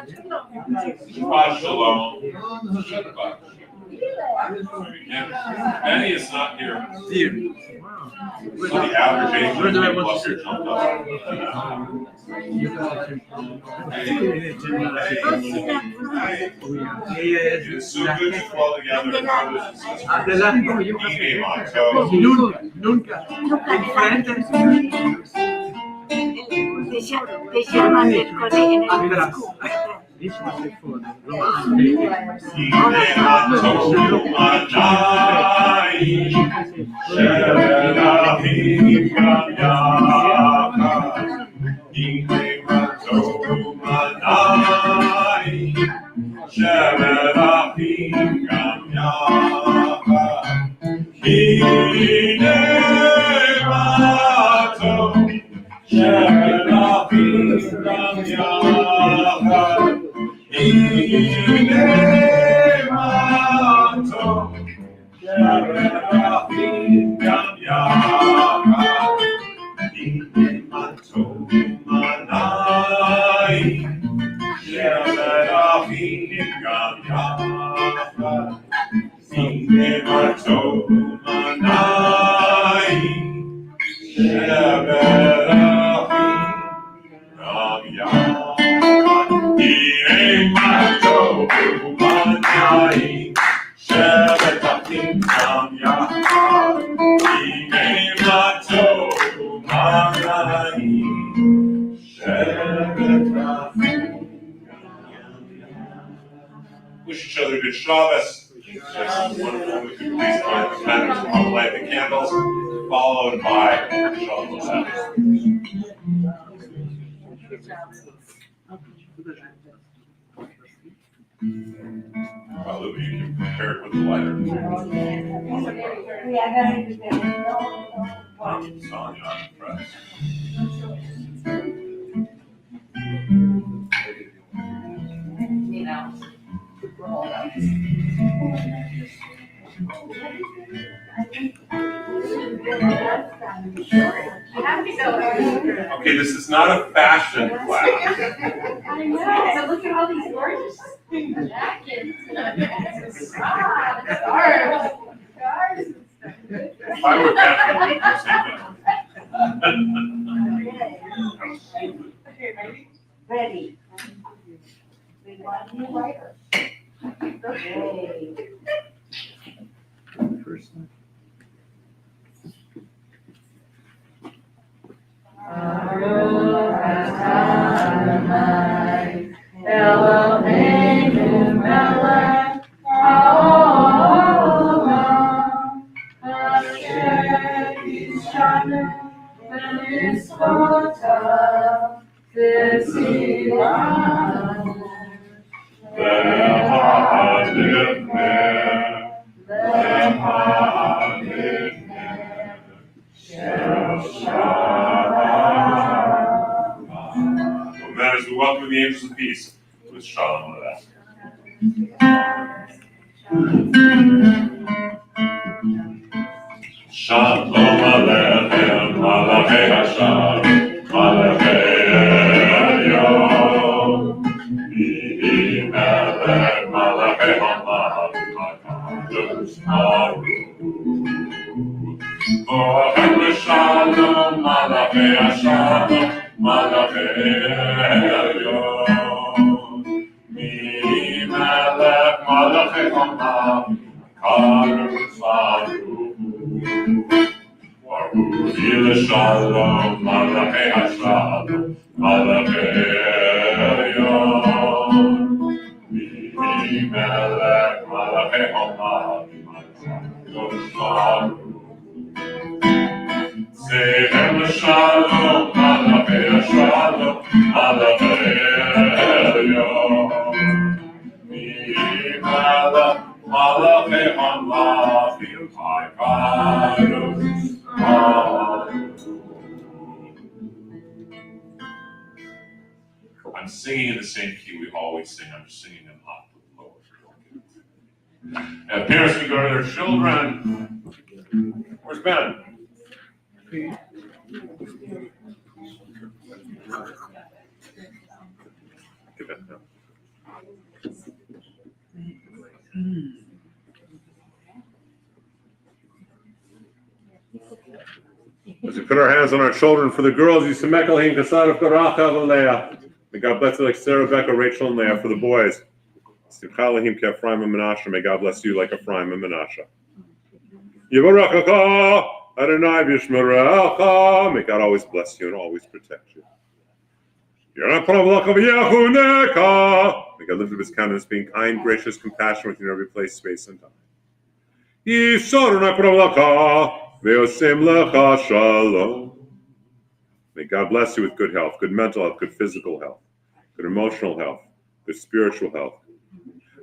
Shabbat Shalom. Shabbat. Benny is not here. So the average age of the cluster jumped up. It's so good to fall together as brothers and wish each other good Shabbos. Just wonderful. We could please join the members and light the candles, followed by Shalom. Louis, you can prepare it with the lighter. Sonia, I'm impressed. You know. Okay, this is not a fashion class. I know, but look at all these gorgeous jackets. Scarves. If I were fashion, I would say that. Okay, ready? We want new lighter. Okay. First one. Eloheinu melech haolam, asher yishanu b'mitzvotav v'tzivanu. As we welcome the angels of peace with Shalom Aleichem. Shalom Aleichem, Malachei Hashem, Malachei Elyon, Mihi Melech, Malachei Hamal, Hakadosh Baruch Hu. Bohem L'Shalom, Malachei Hashem, Malachei Elyon, Mihi Melech, Malachei Hamal, Hakadosh Baruch Hu. Baruchi L'Shalom, Malachei Hashem, Malachei Elyon, Mihi Melech, Malachei Hamal, Hakadosh Baruch Hu. Sehem L'Shalom, Malachei Hashem, Malachei Elyon, Mihi Melech, Malachei Hamal, Hakadosh Baruch Hu. I'm singing in the same key we always sing. I'm just singing them octave lower. Now, parents can go to their children. Where's Ben? As we put our hands on our children, for the girls, may God bless you like Sarah, Rebecca, Rachel, and Leah. For the boys, may God bless you like Ephraim and Menashe. May God always bless you and always protect you. May God lift up his countenance, being kind, gracious, compassionate in every place, space, and time. May God bless you with good health, good mental health, good physical health, good emotional health, good spiritual health,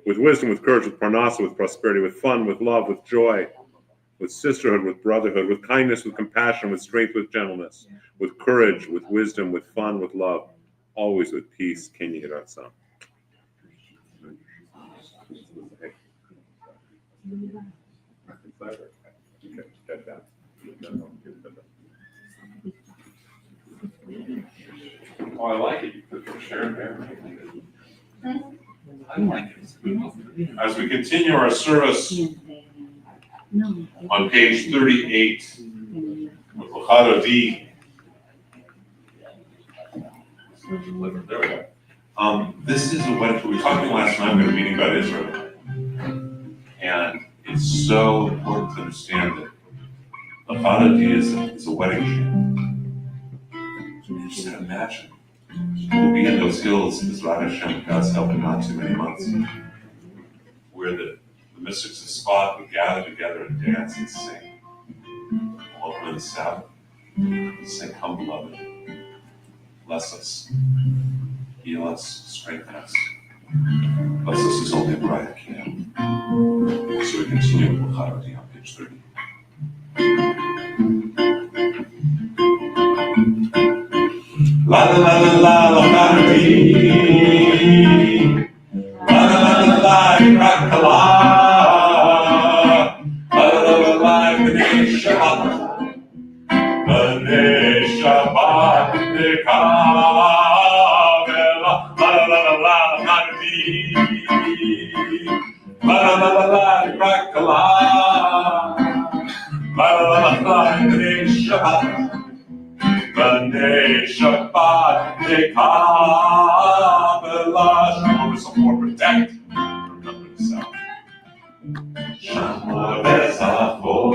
with wisdom, with courage, with parnasa, with prosperity, with fun, with love, with joy, with sisterhood, with brotherhood, with kindness, with compassion, with strength, with gentleness, with courage, with wisdom, with fun, with love, always with peace. Ken Yehiratzah. Oh, I like it. You put the share there. I like it. As we continue our service on page 38 with Lachado D. There we go. This is a wedding. We were talking last night. We had a meeting about Israel, and it's so important to understand that Lachado D is a wedding chant. So you just imagine. We'll be in those hills, Bezrat Hashem, God's help, in not too many months, where the mystics of Spot would gather together and dance and sing. We'll open the Sabbath, sing, come beloved, bless us, heal us, strengthen us, bless us as only a bride can. So we continue with Lachado D on page 30. La la la la la la la la la la la la Shabbat B'nei Shabbat Dekabelash. Remember some more protect. Remember the sound. Shamor Bezachor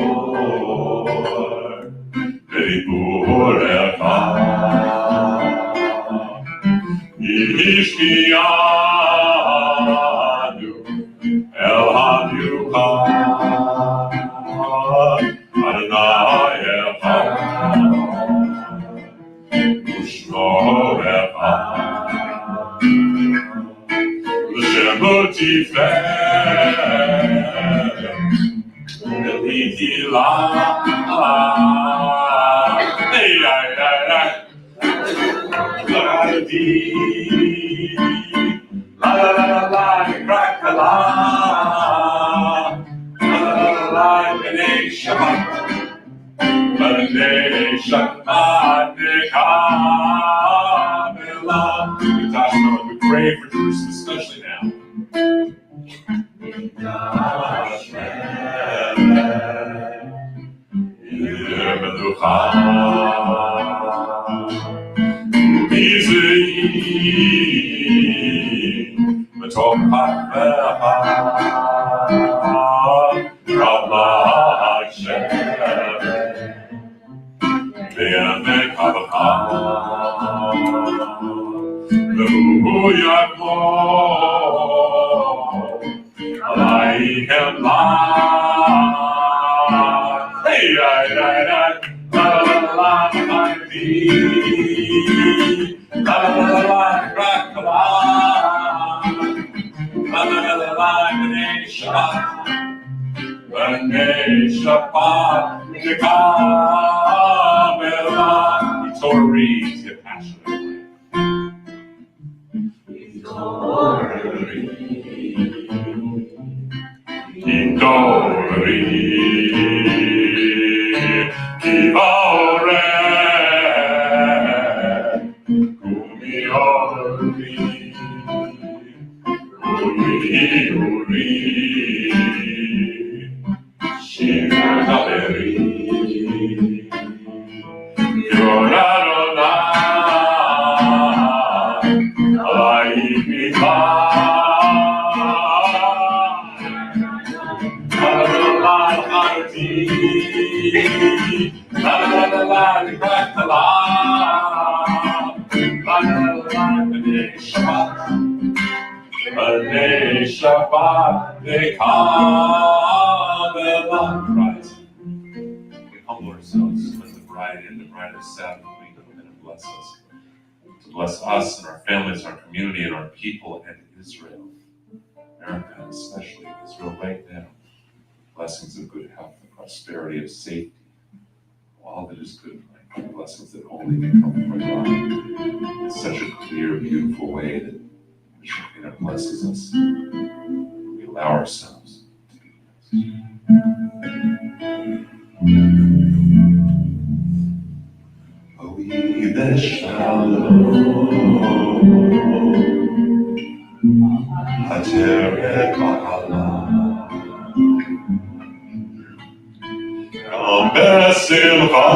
V'Dibur Echad Yishmiyanu El HaMiuchad Adonai Echad Ushmo Echad L'Shemo Tiferet Elitila Hey, Ladi La la la la la Krakala La la la la B'nei Shabbat B'nei Shabbat Dekabela. We pray for Jerusalem, especially now. Shabbat, Dekabela. The Torah reads, get passionate. Idori, Kivore, Kumiori. Shabbat, they rise. We humble ourselves when the bride of Sabbath week come in and bless us. To bless us and our families, our community, and our people, and Israel. America, and especially Israel right now. Blessings of good health, of prosperity, of safety. All that is good, right? Blessings that only can come from God. In such a clear, beautiful way that the Shekinah blesses us. We allow ourselves to be blessed. We the shalom, Hateret Ba'ala, Kam Besimcha,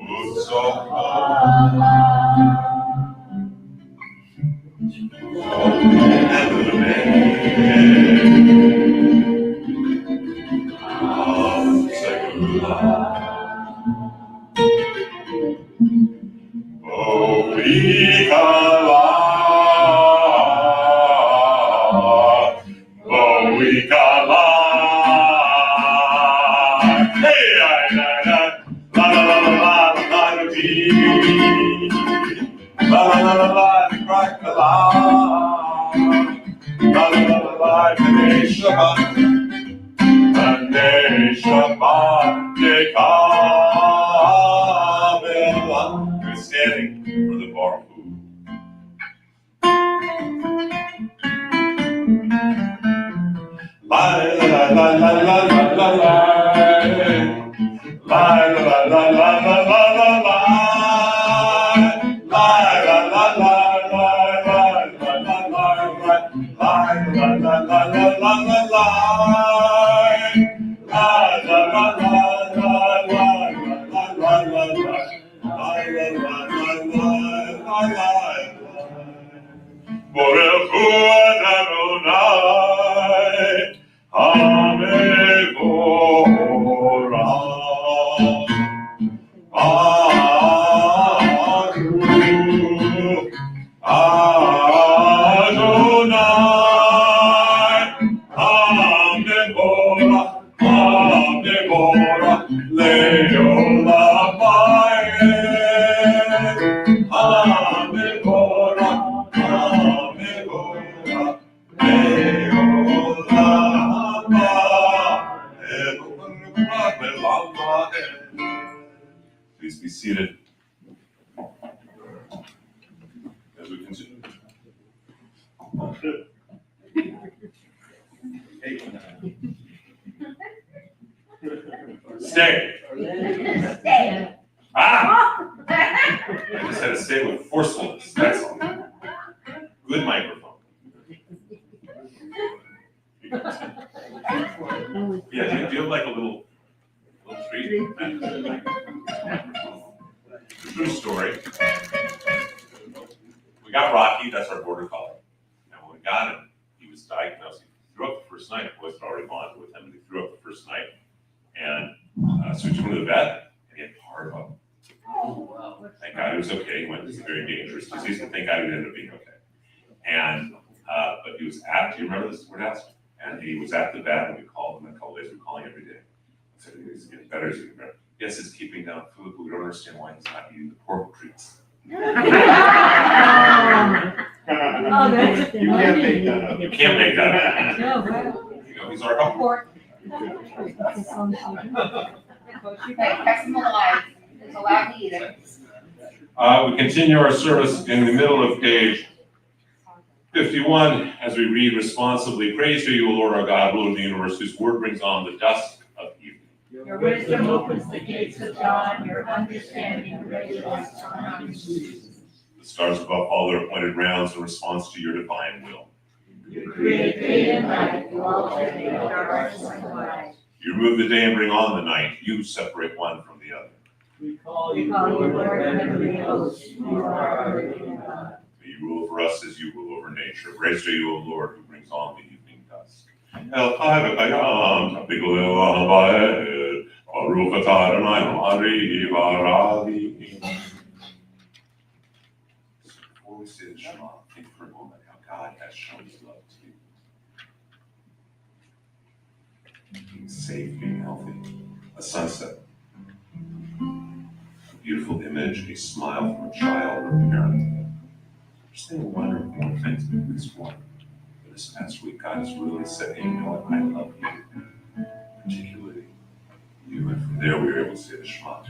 Utzocha, We're standing for the Baruch Hu. La la la la la la la la. La la la la la la la la la. La la la la la la la la la. La la la la la la la la. La la la la la la la la la. Baruch Hu Adonai, HaMevorach, Adonai, HaMevorach, HaMevorach, Le'olam Va'ed, HaMevorach, HaMevorach, Le'olam Va'ed. Please be seated as we continue. Stay. Stay. Ah! I just had to stay with forcefulness. That's all. Good microphone. Yeah, do you have like a little treat? True story. We got Rocky, that's our border collie. And when we got him, he was diagnosed. He threw up the first night. The boys had already bonded with him, and he threw up the first night. And so we took him to the vet, and he had parvo. Thank God he was okay. He went, it's a very dangerous disease, but thank God he ended up being okay. And, but he was at, do you remember this? We're asking. And he was at the vet, and we called him in a couple days. We're calling every day. I said, he's getting better, he's getting better. Yes, it's keeping down food, but we don't understand why he's not eating the pork treats. Oh, that's You can't make that up. You can't make that up. No, right. You know, he's our helper. Okay, catch them alive. It's allowed to eat it. We continue our service in the middle of page 51 as we read responsibly. Praise to you, O Lord our God, ruler of the universe, whose word brings on the dusk of evening. Your wisdom opens the gates of dawn, your understanding radiates on our seas. The stars above all their appointed rounds in response to your divine will. You create day and night, you alternate darkness and light. You remove the day and bring on the night. You separate one from the other. We call We you call you Lord Lord and heavenly the host, host. you are our living God. May you rule over us as you rule over nature. Grace to you, O Lord, who brings on the evening dusk. El Chai V'Kayam, Tapikol El Ha'Vaed, Baruch Atah Adonai Ma'ari V'Aradi. So before we say the Shema, think for a moment how God has shown his love to you. Being safe, being healthy, a sunset, a beautiful image, a smile from a child or a parent. Just think of one or more things, maybe at least one. But this past week, God has really said, hey, you know what, I love you, particularly you. And from there, we were able to say the Shema.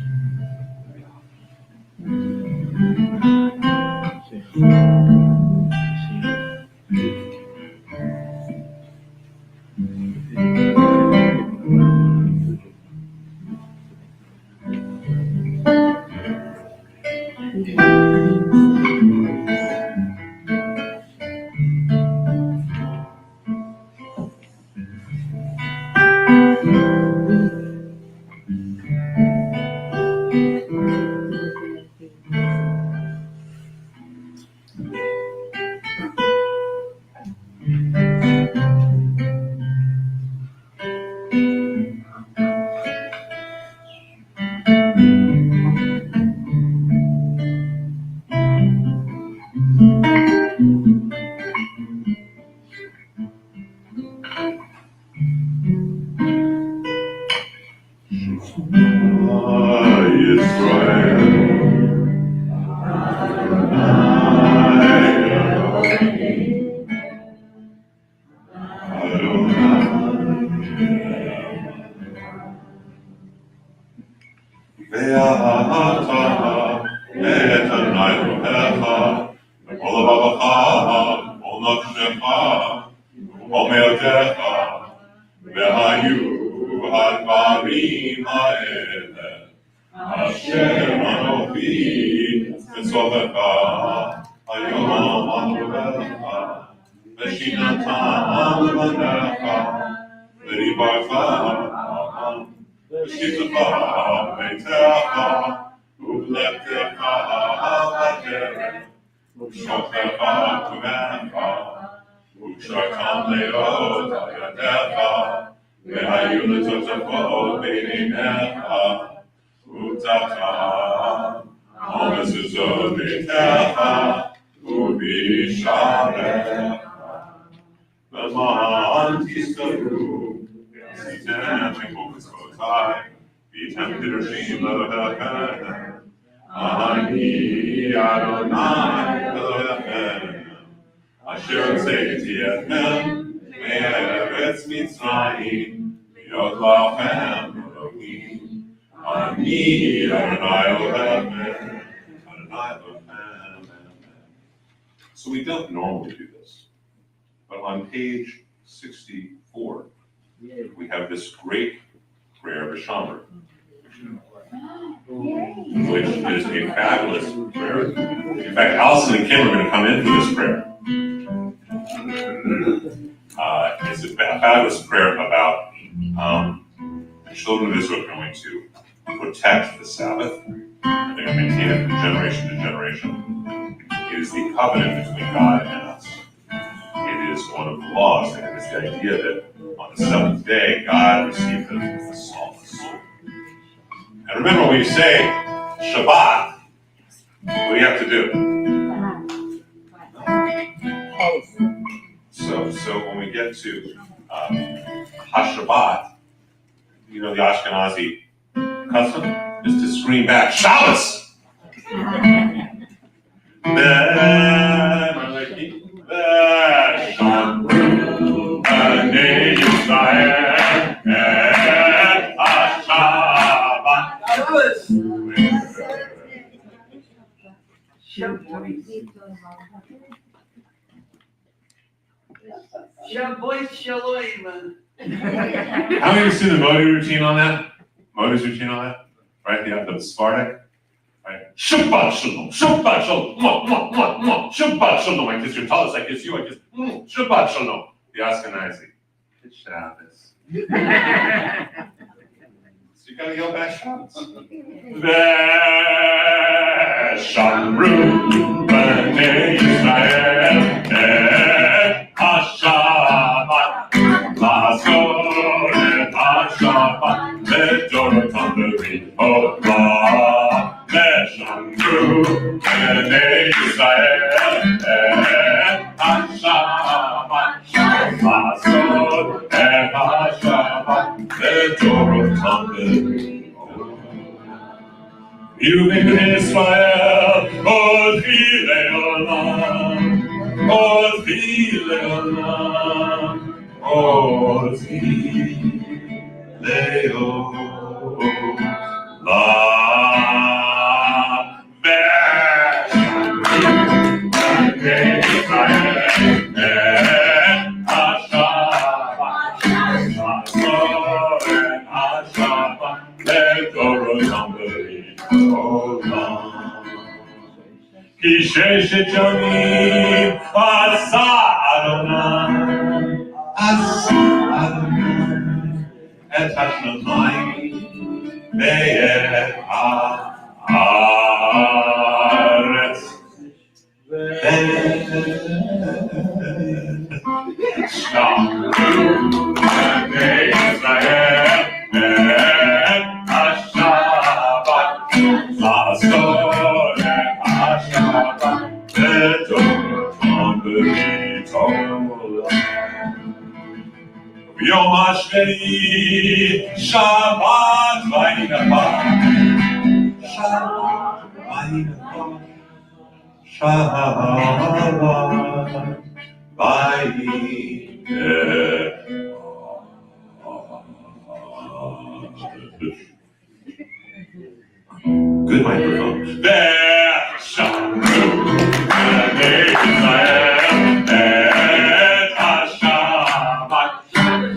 So we don't normally do this, but on page 64, we have this great prayer of the Shabbat, which is a fabulous prayer. In fact, Allison and Kim are going to come in for this prayer. It's a fabulous prayer about the children of Israel going to protect the Sabbath. They're going to maintain it from generation to generation. It is the covenant between God and us. It is one of the laws, and it is the idea that on the seventh day, God received the psalmist. And remember, when you say Shabbat, what do you have to do? So when we get to HaShabbat, you know the Ashkenazi custom is to scream back, Shabbos! How many of you seen the Modi routine on that? Modi's routine on that? Right? The Spartak? Right? Shabbat shalom, Shabbat shalom, mwah, mwah, mwah, mwah. Shabbat shalom. I kiss your tallis, I kiss you, I kiss. Shabbat shalom. The Ashkenazi. It's Shabbos. So you gotta yell back Shabbos. Veshamru b'nei Yisrael et HaShabbat la'asor et HaShabbat le'dorotam b'ri'ot Veshamru b'nei Yisrael et HaShabbat la'asor et HaShabbat le'dorotam b'ri'ot Yuvin Israel, Ozi Leolam, Ozi Leolam, Ozi Leolam. B'Shamru Israel, HaShabbat, La'asor et HaShabbat, le'dorotam Ki sheshet yomim asa Adonai et hashamayim ve'et haaretz Shemru b'nei Yisrael et HaShabbat la'asor et HaShabbat le'dorotam b'ri'ot Yom HaShvi'i Shabbat vayinachar Shabbat vayinachar Shabbat Good microphone. Veshamru b'nei Yisrael et HaShabbat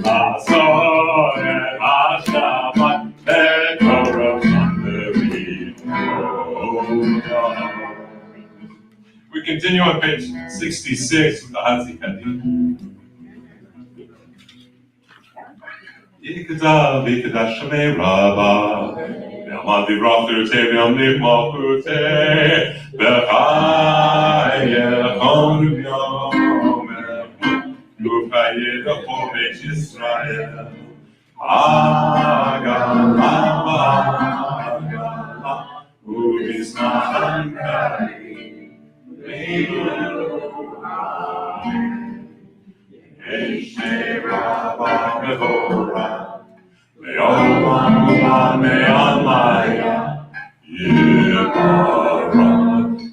la'asor et HaShabbat le'dorotam b'ri'ot We continue on page 66 with the Hazikadi. Yikadav Yikadav Shamei Rabbah Yamad Yivrachu Teviam Nivmachute B'chayechon V'yomech L'ufayedachon Beit Yisrael Agala Agala U'bizman Karim Eshe Rabbah Mevora Le'olam Ulam Me'alaya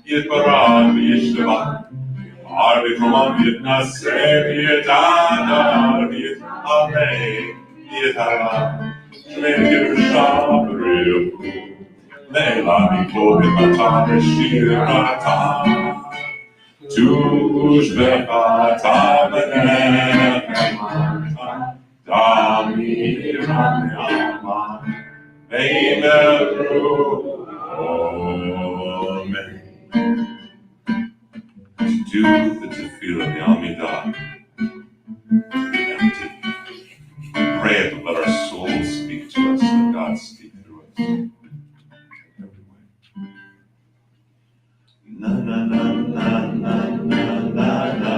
Yitbarad V'yishtabach Arvi Tromam Yitnaser Yitadar Yitavei Yitara Shmei Yerusha B'rihu Le'la Miko B'chata B'shirata Tush B'chata B'nechemata Damiram Yaman Veimeru Amen. To do the tefillah of the Amidah, and to pray to let our souls speak to us, let God speak through us. Na na na na na na na na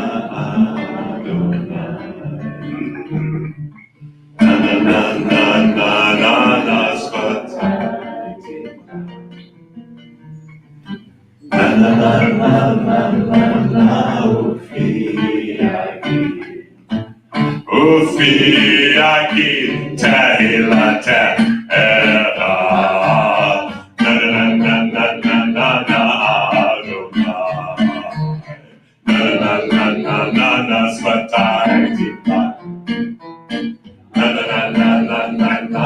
Na na na na na na na spatati. Na na na na na na na ufiaki tahilata era. Na na na na na na na na Adonai. Na na na na na na spatati. Na na na na na na na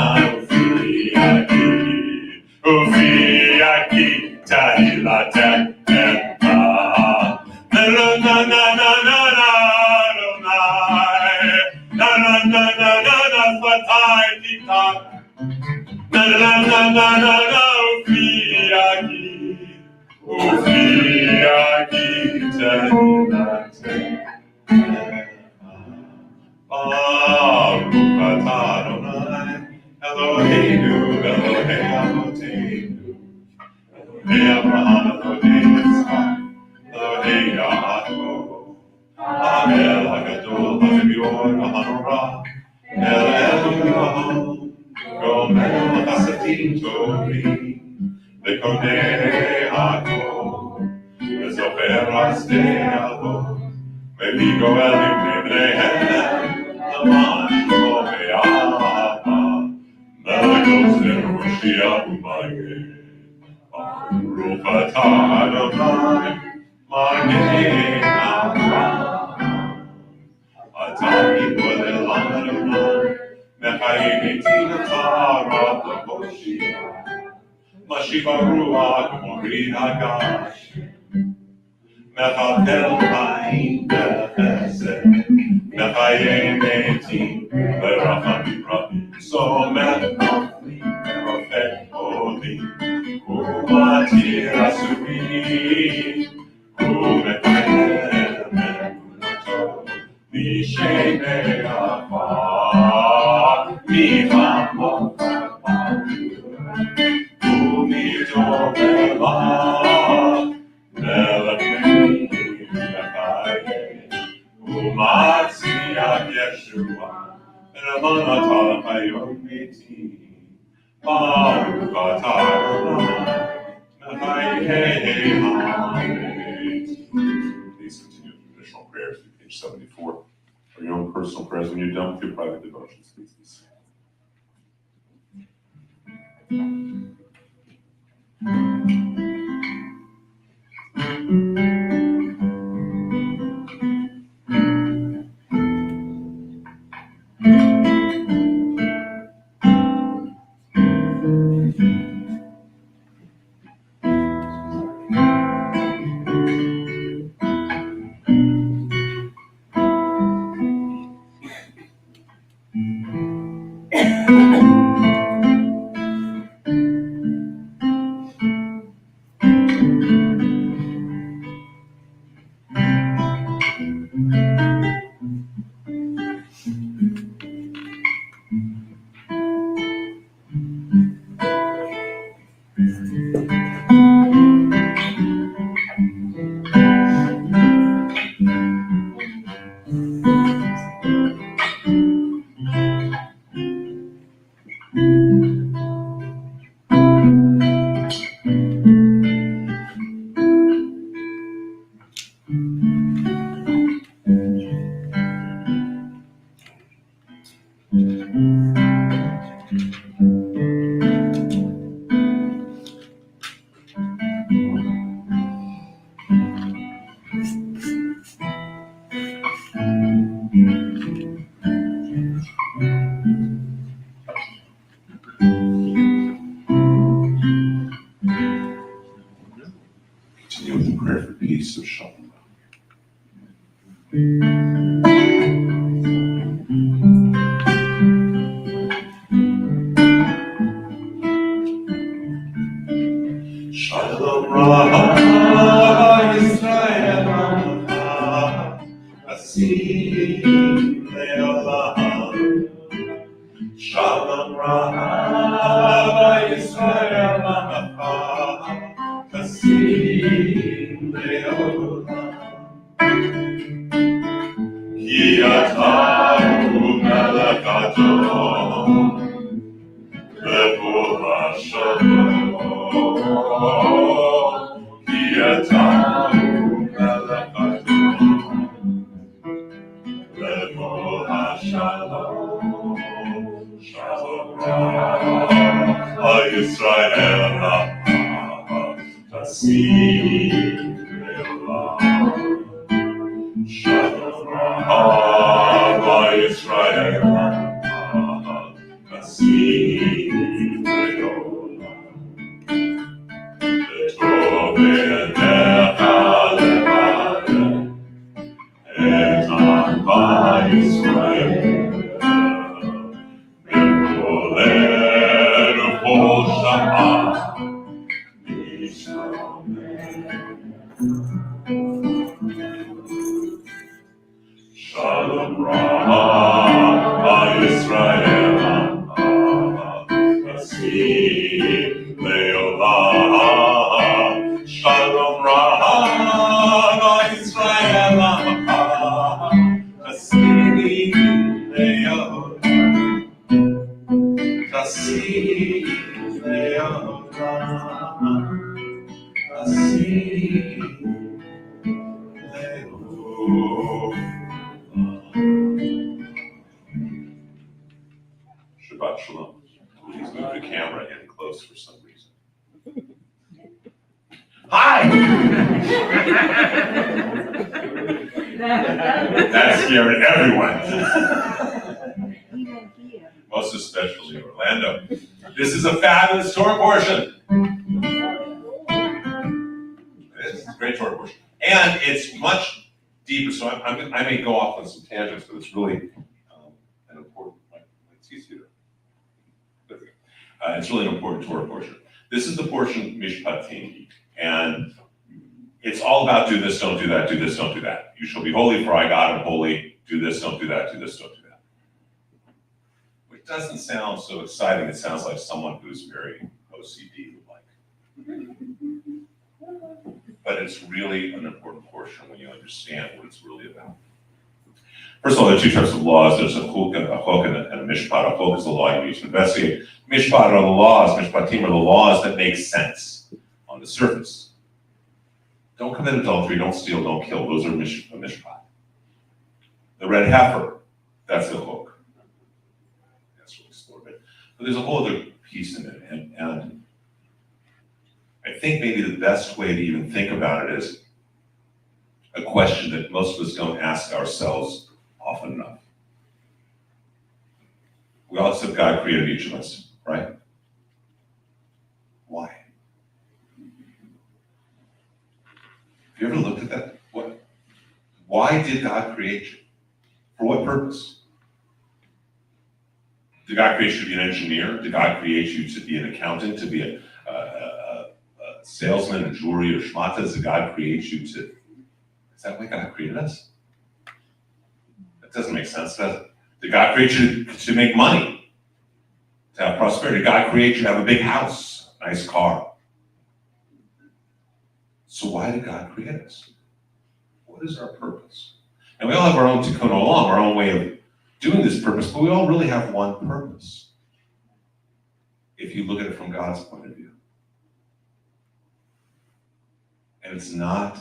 ufiaki tahilata era. Na na na na na na Adonai. Na na na na na na spatati. Na na na na na na ufiaki Eloheinu, Elohei Avoteinu, Elohei Abraham, Elohei Yitzchak, Elohei Yaakov, Ha'el Hagadol, Ha'Meor, Ha'Hanora, El Elyon, Gomer Chasadim Tovim, Lekonei Hakol, Vezofer Asdei Avot, Mevigo Elim Nebneihem, Laman Shmo Be'Ava, Melech Moshiach U'Maged, Baruch Atah Adonai, Maged Avraham, Atah Gibor Elam Adonai, Mechayim Etim Atah Rav L'Moshiach, Mashiach Ruach Morid Hagash, Mechatel Chaim B'Chesed, Mechayim Etim B'Rachamim Rabim, Somech Noflim Rofet Olim, Umatir Asurim, Umekayem Emunato, Mishnei Be'afar, Mifamot Umito Be'lah, Melech Mechayim, Umatziach Yeshua, Ramanatah Hayom Metim, Baruch Atah Adonai, Mechayim Ha'aretz. Please continue with traditional prayers through page 74. For your own personal prayers when you're done with your private devotions, please be seated. Continue with the prayer for peace of Shabbat. Shalom Rabbah Yisrael Asim Leolam. Shalom Rabbah Yisrael Asim Leolam. Ki atahu melech Adon Le'kol HaShalom. Ki atahu melech Adon Le'kol HaShalom. Shalom Rabbah Yisrael Tasim Le'olam. Shalom Rabbah Yisrael Tasim Le'olam. Tov Enecha Le'maleh Et Amcha Yisrael B'kolenu kol Shabbat Yisrael. Shabbat shalom. Please move the camera in close for some reason. Hi! That scared everyone. Most especially Orlando. This is a fabulous Torah portion. This is a great Torah portion. And it's much deeper, so I may go off on some tangents, but it's really an important, it's easy to, it's really an important Torah portion. This is the portion, Mishpatim, and it's all about do this, don't do that, do this, don't do that. You shall be holy, for I, God, am holy. Do this, don't do that, do this, don't do that. Which doesn't sound so exciting. It sounds like someone who's very OCD would like. But it's really an important portion when you understand what it's really about. First of all, there are two types of laws. There's a chuk and a mishpat. A chuk is the law you need to investigate. Mishpat are the laws. Mishpatim are the laws that make sense on the surface. Don't commit adultery, don't steal, don't kill. Those are mishpat. The red heifer, that's the chuk. That's really explored it. But there's a whole other piece in it. And I think maybe the best way to even think about it is a question that most of us don't ask ourselves often enough. We all accept God created each of us, right? Why? Have you ever looked at that? Why did God create you? For what purpose? Did God create you to be an engineer? Did God create you to be an accountant, to be a salesman, a jewelry, or shmatas? Did God create you to? Is that why God created us? That doesn't make sense, does it? Did God create you to make money? To have prosperity? Did God create you to have a big house, a nice car? So why did God create us? What is our purpose? And we all have our own tikkun olam, our own way of doing this purpose, but we all really have one purpose. If you look at it from God's point of view. And it's not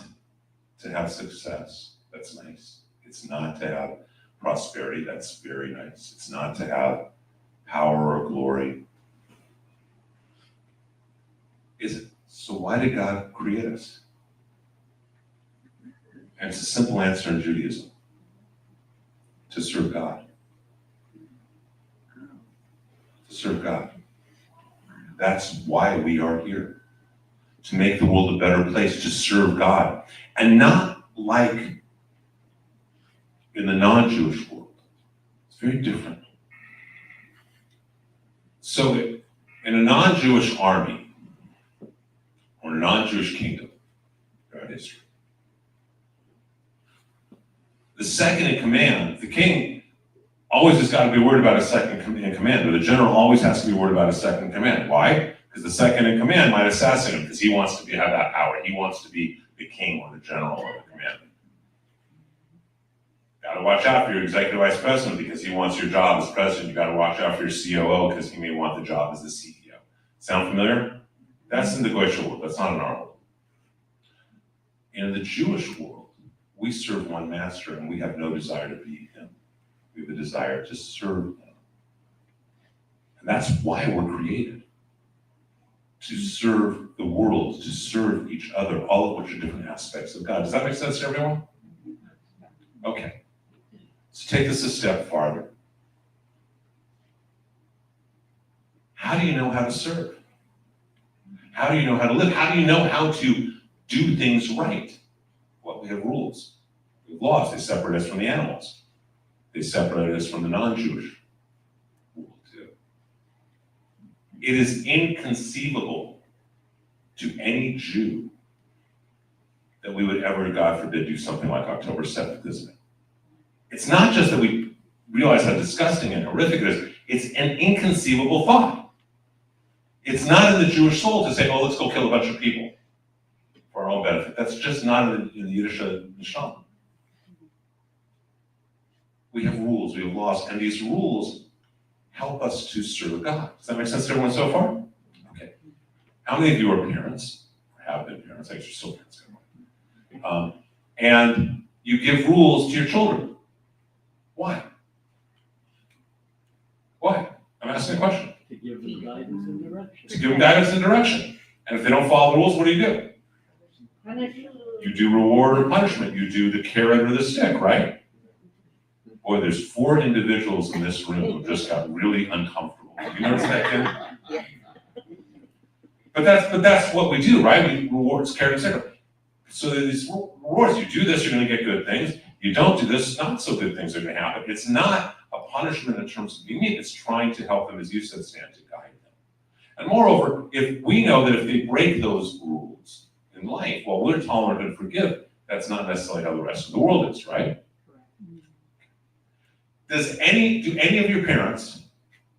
to have success. That's nice. It's not to have prosperity. That's very nice. It's not to have power or glory. Is it? So why did God create us? And it's a simple answer in Judaism. To serve God. To serve God. That's why we are here. To make the world a better place, to serve God. And not like in the non-Jewish world. It's very different. So in a non-Jewish army, or a non-Jewish kingdom, throughout history, the second in command, the king, always has got to be worried about a second in command, but the general always has to be worried about a second in command. Why? Because the second in command might assassinate him, because he wants to have that power. He wants to be the king or the general or the commander. Got to watch out for your executive vice president because he wants your job as president. You got to watch out for your COO because he may want the job as the CEO. Sound familiar? That's in the Goyish world. That's not in our world. In the Jewish world, we serve one master and we have no desire to be him. We have a desire to serve him. And that's why we're created. To serve the world, to serve each other, all of which are different aspects of God. Does that make sense to everyone? Okay. Let's take this a step farther. How do you know how to serve? How do you know how to live? How do you know how to do things right? Well, we have rules. We have laws. They separate us from the animals. They separate us from the non-Jewish world too. It is inconceivable to any Jew that we would ever, God forbid, do something like October 7th, isn't it? It's not just that we realize how disgusting and horrific it is, it's an inconceivable thought. It's not in the Jewish soul to say, oh, let's go kill a bunch of people for our own benefit. That's just not in the Yiddish neshama. We have rules, we have laws, and these rules help us to serve God. Does that make sense to everyone so far? Okay. How many of you are parents, or have been parents, I guess you're still parents? And you give rules to your children. Why? Why? I'm asking a question. To give them guidance and direction. To give them guidance and direction. And if they don't follow the rules, what do? You do reward or punishment. You do the carrot or the stick, right? Boy, there's 4 individuals in this room who just got really uncomfortable. You notice that, Kim? But that's what we do, right? We reward carrot and stick. So these rewards, you do this, you're going to get good things. You don't do this, not so good things are going to happen. It's not a punishment in terms of being mean. It's trying to help them, as you said, Stan, to guide them. And moreover, if we know that if they break those rules in life, well, we're tolerant and forgive. That's not necessarily how the rest of the world is, right? Do any of your parents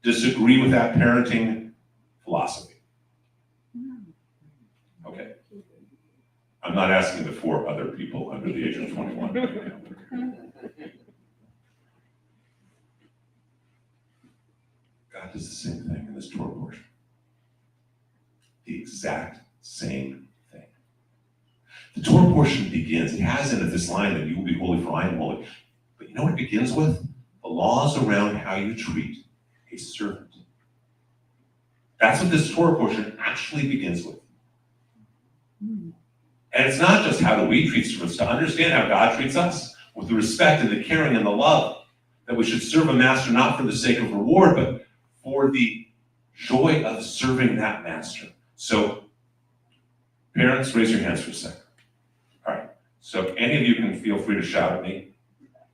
disagree with that parenting philosophy? Okay. I'm not asking the 4 other people under the age of 21. God does the same thing in this Torah portion. The exact same thing. The Torah portion begins, it has in it this line that you will be holy for I am holy. But you know what it begins with? The laws around how you treat a servant. That's what this Torah portion actually begins with. And it's not just how do we treat servants, to understand how God treats us with the respect and the caring and the love, that we should serve a master not for the sake of reward, but for the joy of serving that master. So, parents, raise your hands for a second. All right, so any of you can feel free to shout at me.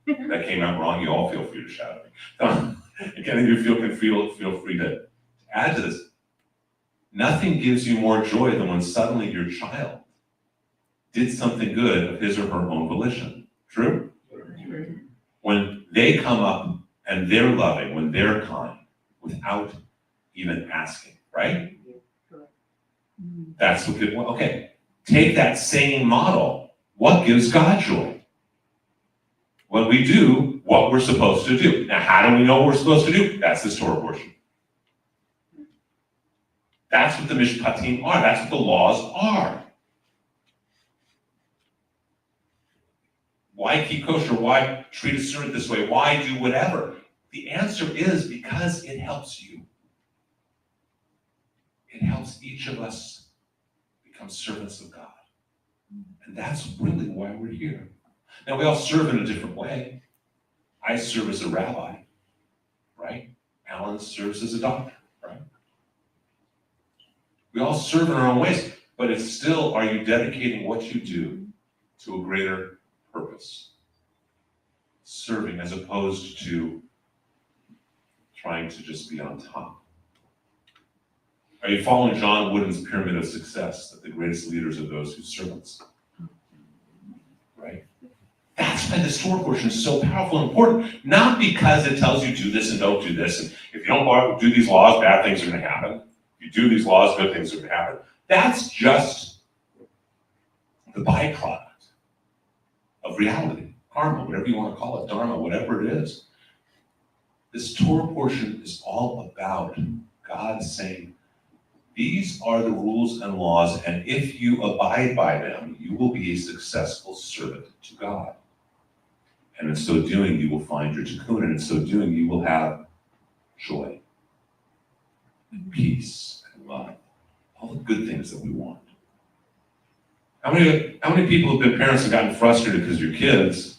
That came out wrong, you all feel free to shout at me. If any of you can feel free to add to this. Nothing gives you more joy than when suddenly your child did something good of his or her own volition. True? True. When they come up and they're loving, when they're kind, without even asking, right? That's what good, okay. Take that same model. What gives God joy? When we do what we're supposed to do. Now, how do we know what we're supposed to do? That's this Torah portion. That's what the mishpatim are. That's what the laws are. Why keep kosher? Why treat a servant this way? Why do whatever? The answer is because it helps you. It helps each of us become servants of God. And that's really why we're here. Now, we all serve in a different way. I serve as a rabbi, right? Alan serves as a doctor, right? We all serve in our own ways, but it's still, are you dedicating what you do to a greater purpose? Serving as opposed to trying to just be on top. Are you following John Wooden's pyramid of success, that the greatest leaders are those who serve us? Right? That's why this Torah portion is so powerful and important. Not because it tells you do this and don't do this, and if you don't do these laws, bad things are going to happen. If you do these laws, good things are going to happen. That's just the byproduct of reality, karma, whatever you want to call it, dharma, whatever it is. This Torah portion is all about God saying, these are the rules and laws, and if you abide by them, you will be a successful servant to God. And in so doing, you will find your tikkun, and in so doing, you will have joy, and peace, and love, all the good things that we want. How many people have been parents and gotten frustrated because your kids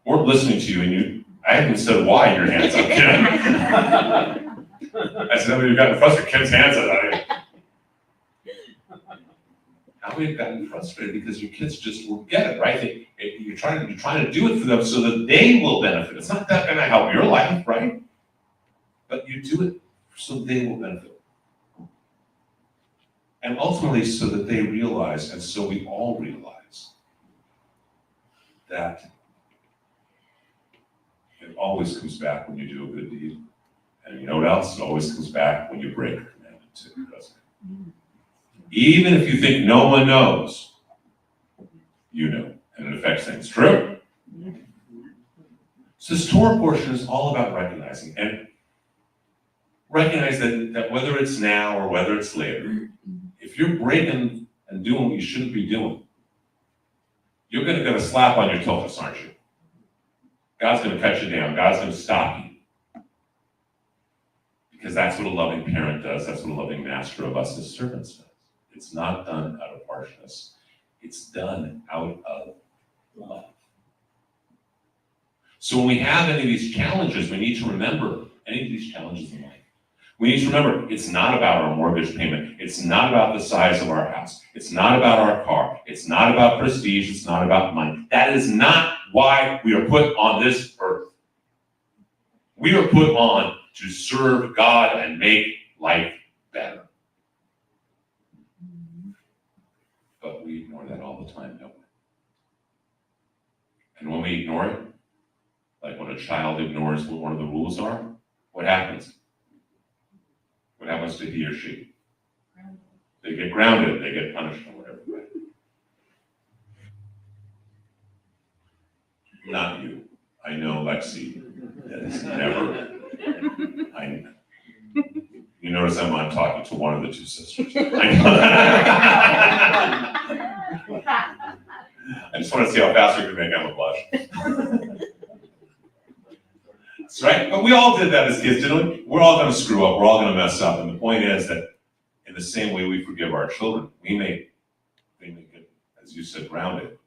weren't listening to you, and I haven't said why your hands up, Kim. I said, how many have gotten frustrated? Kim's hands up. How many have gotten frustrated because your kids just won't get it, right? You're trying to do it for them so that they will benefit. It's not that going to help your life, right? But you do it so they will benefit. And ultimately so that they realize, and so we all realize, that it always comes back when you do a good deed. And you know what else? It always comes back when you break a commandment too, doesn't it? Even if you think no one knows, you know, and it affects things. True? So this Torah portion is all about recognizing, and recognize that whether it's now or whether it's later, if you're breaking and doing what you shouldn't be doing, you're going to get a slap on your toes, aren't you? God's going to cut you down. God's going to stop you. Because that's what a loving parent does. That's what a loving master of us as servants does. It's not done out of harshness. It's done out of love. So when we have any of these challenges, we need to remember any of these challenges in life. We need to remember it's not about our mortgage payment. It's not about the size of our house. It's not about our car. It's not about prestige. It's not about money. That is not why we are put on this earth. We are put on to serve God and make life better. But we ignore that all the time, don't we? And when we ignore it, like when a child ignores what one of the rules are, what happens? What happens to he or she? They get grounded, they get punished or whatever. Right? Not you. I know Lexi. That is never. You notice I'm talking to one of the two sisters. I just want to see how fast we can make Emma blush. That's right. But we all did that as kids, didn't we? We're all going to screw up. We're all going to mess up. And the point is that in the same way we forgive our children, they make it, as you said, grounded.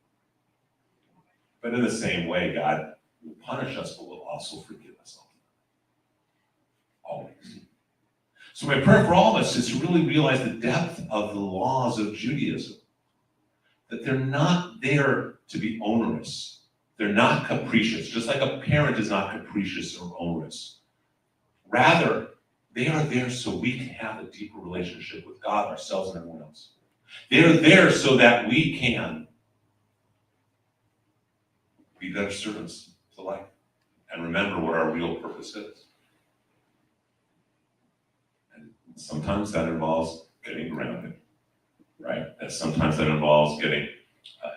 But in the same way, God will punish us, but will also forgive us always. So my prayer for all of us is to really realize the depth of the laws of Judaism. That they're not there to be onerous. They're not capricious, just like a parent is not capricious or onerous. Rather, they are there so we can have a deeper relationship with God, ourselves, and everyone else. They're there so that we can be better servants to life and remember what our real purpose is. And sometimes that involves getting grounded, right? And sometimes that involves getting a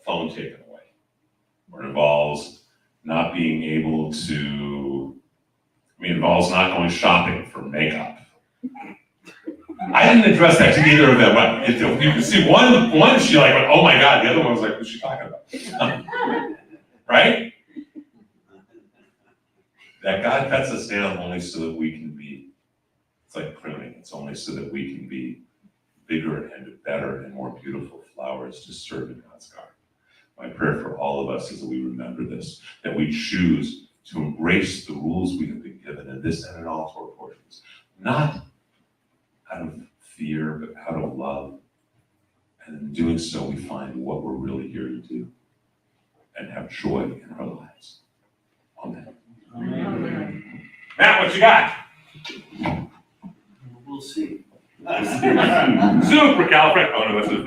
phone taken away, or it involves not being able to, it involves not going shopping for makeup. I didn't address that to either of them. But you can see one she like went, oh my God, the other one was like, what's she talking about? Right? That God cuts us down only so that we can be, it's like pruning, it's only so that we can be bigger and better and more beautiful flowers to serve in God's garden. My prayer for all of us is that we remember this, that we choose to embrace the rules we have been given in this and in all four portions, not out of fear, but out of love. And in doing so, we find what we're really here to do and have joy in our lives. Amen. Amen. Matt, what you got? We'll see. Supercalifragilistic. Oh no, that's it.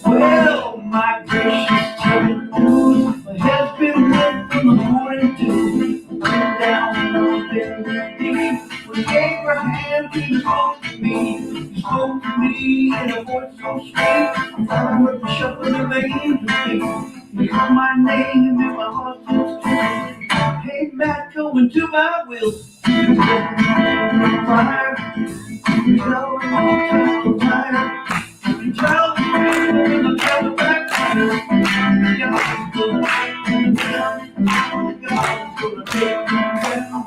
Well, my gracious, tell news. My head's been lit from the morning dew. I'm down on bended knee. When Abraham, he spoke to me. He spoke to me in a voice so sweet. I heard the shuffling of angels' feet. He called my name and my heart so still. Hey, Matt, going to my will. Fire, tell me all fire. Tell me in the color back. God's gonna take me down. God's gonna take me down.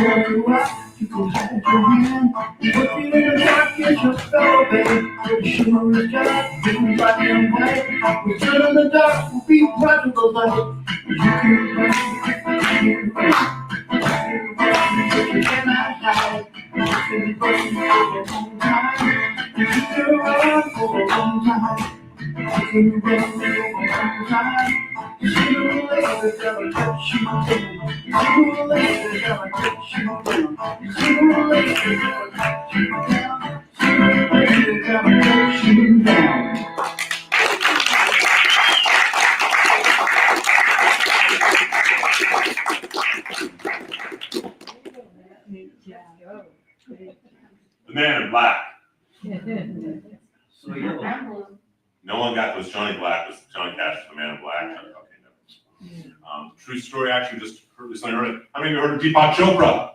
walk you out, you can hold your hand. Looking in the dark is your fellow, babe. You sure as God, getting black and white. We turn in the dark, we'll be bright with the light. You can run, you can run, but you cannot hide. You can run for a long time. You can run for a long time. You can run for a long time. Sooner or later, gonna cut you down. Sooner or later, gonna cut you down. Sooner or later, gonna cut you down. Sooner or later, gonna cut you down. The man in black. So you No one got this. Johnny Black was Johnny Cash, the man in black. Okay, no. True story. Actually, just heard this. How many of you heard of Deepak Chopra?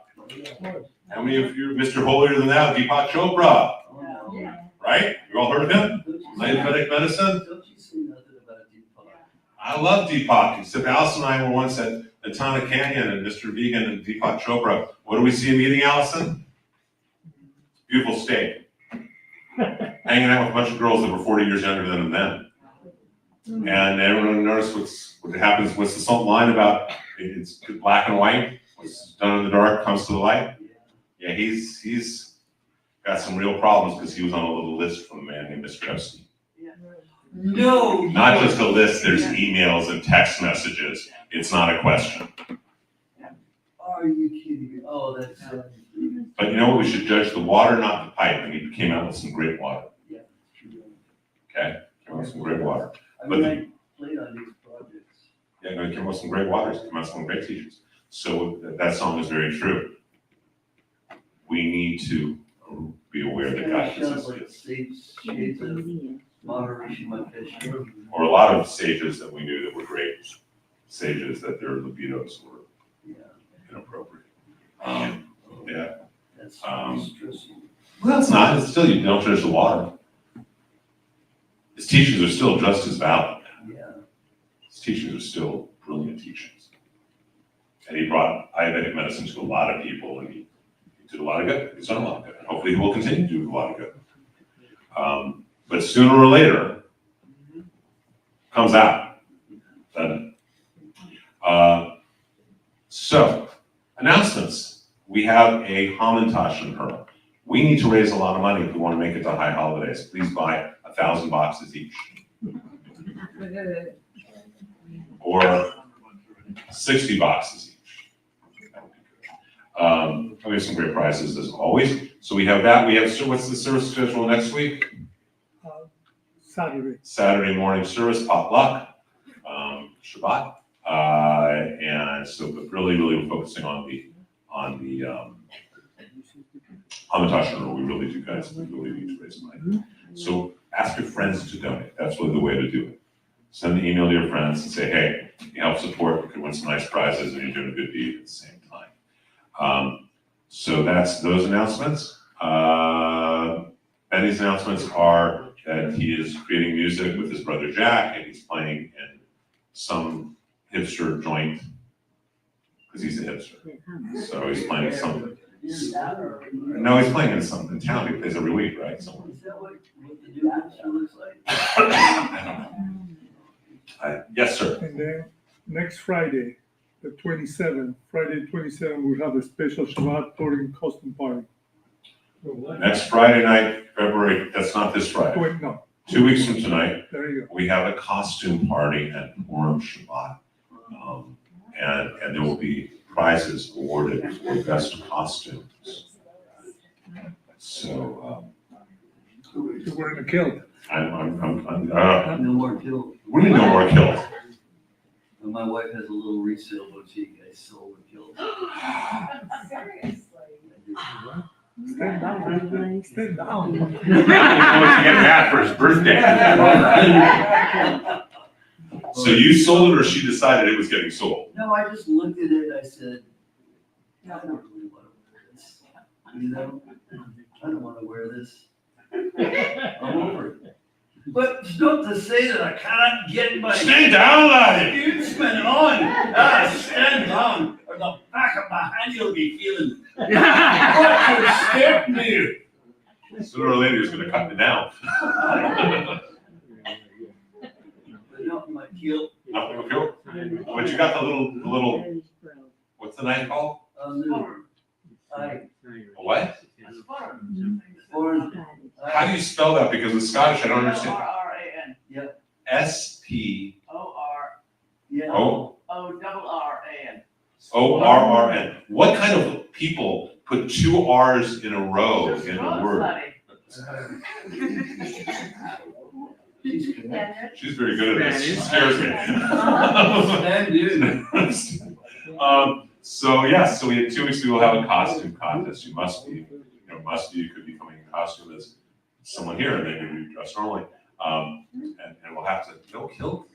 How many of you, Mr. Holier Than Thou, Deepak Chopra? Right? You all heard of him? Ayurvedic medicine. Don't you say nothing about Deepak? I love Deepak. Except Allison and I were once at Tana Canyon and Mr. Vegan and Deepak Chopra. What do we see in meeting, Allison? Beautiful state. Hanging out with a bunch of girls that were 40 years younger than him then. And everyone noticed what happens, what's the salt line about? It's black and white. What's done in the dark comes to the light. Yeah, he's got some real problems because he was on a little list from a man named Mr. Epstein. No. Not just a list, there's emails and text messages. It's not a question. Are you kidding me? Oh, that's. But you know what? We should judge the water, not the pipe. And he came out with some great water. Yeah, true. Okay? Came out with some great water. I mean, I played on these projects. Yeah, no, he came out with some great waters. He came out with some great teachers. So that song is very true. We need to be aware that God Sounds like exists. shades of Maharishi Mahesh. Or a lot of sages that we knew that were great sages, that their libidos were Yeah, inappropriate. Yeah. that's stressful. Well, it's not. It's still, you don't judge the water. His teachings are still just as valid. Yeah. His teachings are still brilliant teachings. And he brought Ayurvedic medicine to a lot of people, and he did a lot of good. He's done a lot of good. And hopefully he will continue to do a lot of good. But sooner or later, comes out. Doesn't it? So, announcements. We have a Hamantash in her. We need to raise a lot of money if we want to make it to high holidays. Please buy 1,000 boxes each. Or 60 boxes each. That would be good. We have some great prizes as always. So we have that. We have, so what's the service schedule next week? Saturday morning service, potluck, Shabbat. And so, but really we're focusing on the Hamantash. We really do, guys. We really need to raise money. So ask your friends to donate. That's really the way to do it. Send an email to your friends and say, hey, you help support, you can win some nice prizes, and you're doing a good deed at the same time. So that's those announcements. Benny's announcements are that he is creating music with his brother Jack, and he's playing in some hipster joint, because he's a hipster. So he's playing in some. No, he's playing in town. He plays every week, right? Somewhere. Is that what the new picture looks like? Yes, sir. And then next Friday, the 27th, Friday 27th, we have a special Shabbat touring costume party. Next Friday night, February, that's not this Friday. Wait, no, 2 weeks from tonight, there you go. we have a costume party at Purim Shabbat. And there will be prizes awarded for best costumes. So, You're wearing a kilt. No more kill. what do you mean no more kills? My wife has a little resale boutique. I sold the kill. Stand down, stand down. He wants to get that for his birthday. So you sold it, or she decided it was getting sold? No, I just looked at it. I said, I don't really want to wear this. You know, I don't want to wear this. I'm over it. But it's not to say that I cannot get my Stay down, laddie. instrument on. Stand down, or the back of my hand you'll be feeling. What you scared me? Sooner or later, he's gonna cut me down. But not my heel. Okay. But you got the little, what's the knife called? I, What? foreign. How do you spell that? Because it's Scottish, I don't understand. O-R-R-A-N. S-P-O-O-R-R-N. Yeah. O-R-R-A-N. What kind of people put two R's in a row in a word? She's correct. She's very good at this. She scares me. Stand in. So yes, so we had 2 weeks, we will have a costume contest. You could be coming in costume as someone here, and then you dress normally. And we'll have to, no kilt.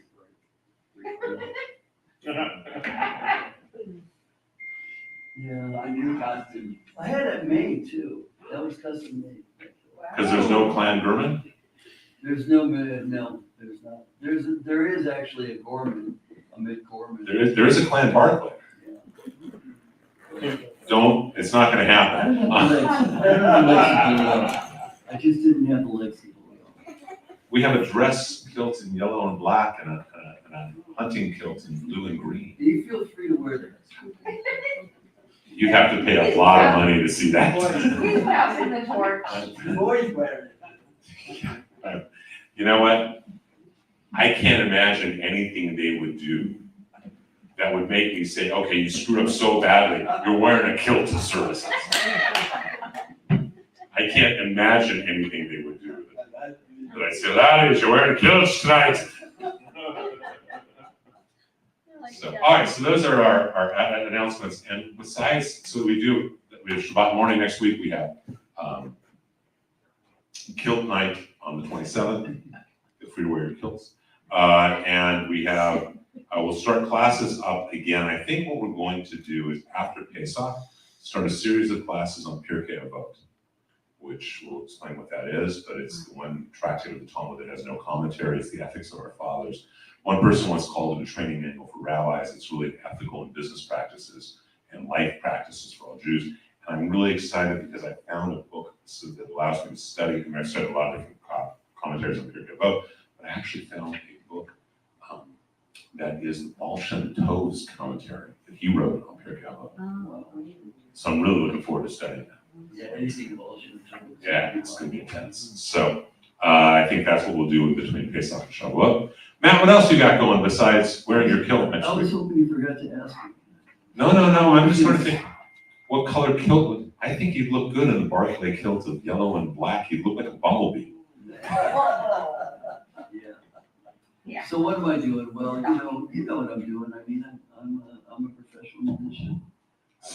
Yeah, I knew costume. I had it made too. That was custom made. Because there's no Clan Gorman? There's no, there's not. There is actually a Gorman, a mid-Gorman. There is a Clan Barclay. It's not gonna I happen. don't have the legs. I don't have the legs to pull it off. I just didn't have the legs to pull it off. We have a dress kilt in yellow and black and a hunting kilt in blue and green. You feel free to wear that. You'd have to pay a lot of money to see that. He's passing the torch. Boys wear it. You know what? I can't imagine anything they would do that would make me say, okay, you screwed up so badly, you're wearing a kilt to services. I can't imagine anything they would do. But I say, ladies, you're wearing kilts tonight. So, all right, so those are our announcements. And besides, so we have Shabbat morning next week. We have kilt night on the 27th. Feel free to wear your kilts. And we have, we'll start classes up again. I think what we're going to do is after Pesach, start a series of classes on Pirkei Avot, which we'll explain what that is, but it's the one tractate of the Talmud that has no commentary. It's the ethics of our fathers. One person once called it a training manual for rabbis. It's really ethical and business practices and life practices for all Jews. And I'm really excited because I found a book that allows me to study. I mean, I've studied a lot of different commentaries on Pirkei Avot, but I actually found a book that is the Baal Shem Tov's commentary that he wrote on Pirkei Avot. So I'm really looking forward to studying that. Yeah, anything bullshit. Yeah, it's going to be intense. So I think that's what we'll do in between Pesach and Shavuot. Matt, what else you got going besides wearing your kilt next I was week? hoping you forgot to ask me. No, I'm just sort of thinking, what color kilt would, I think you'd look good in the Barclay kilt of yellow and black. You'd look like a bumblebee. Yeah. So what am I doing? Well, you know what I'm doing. I mean, I'm a professional musician.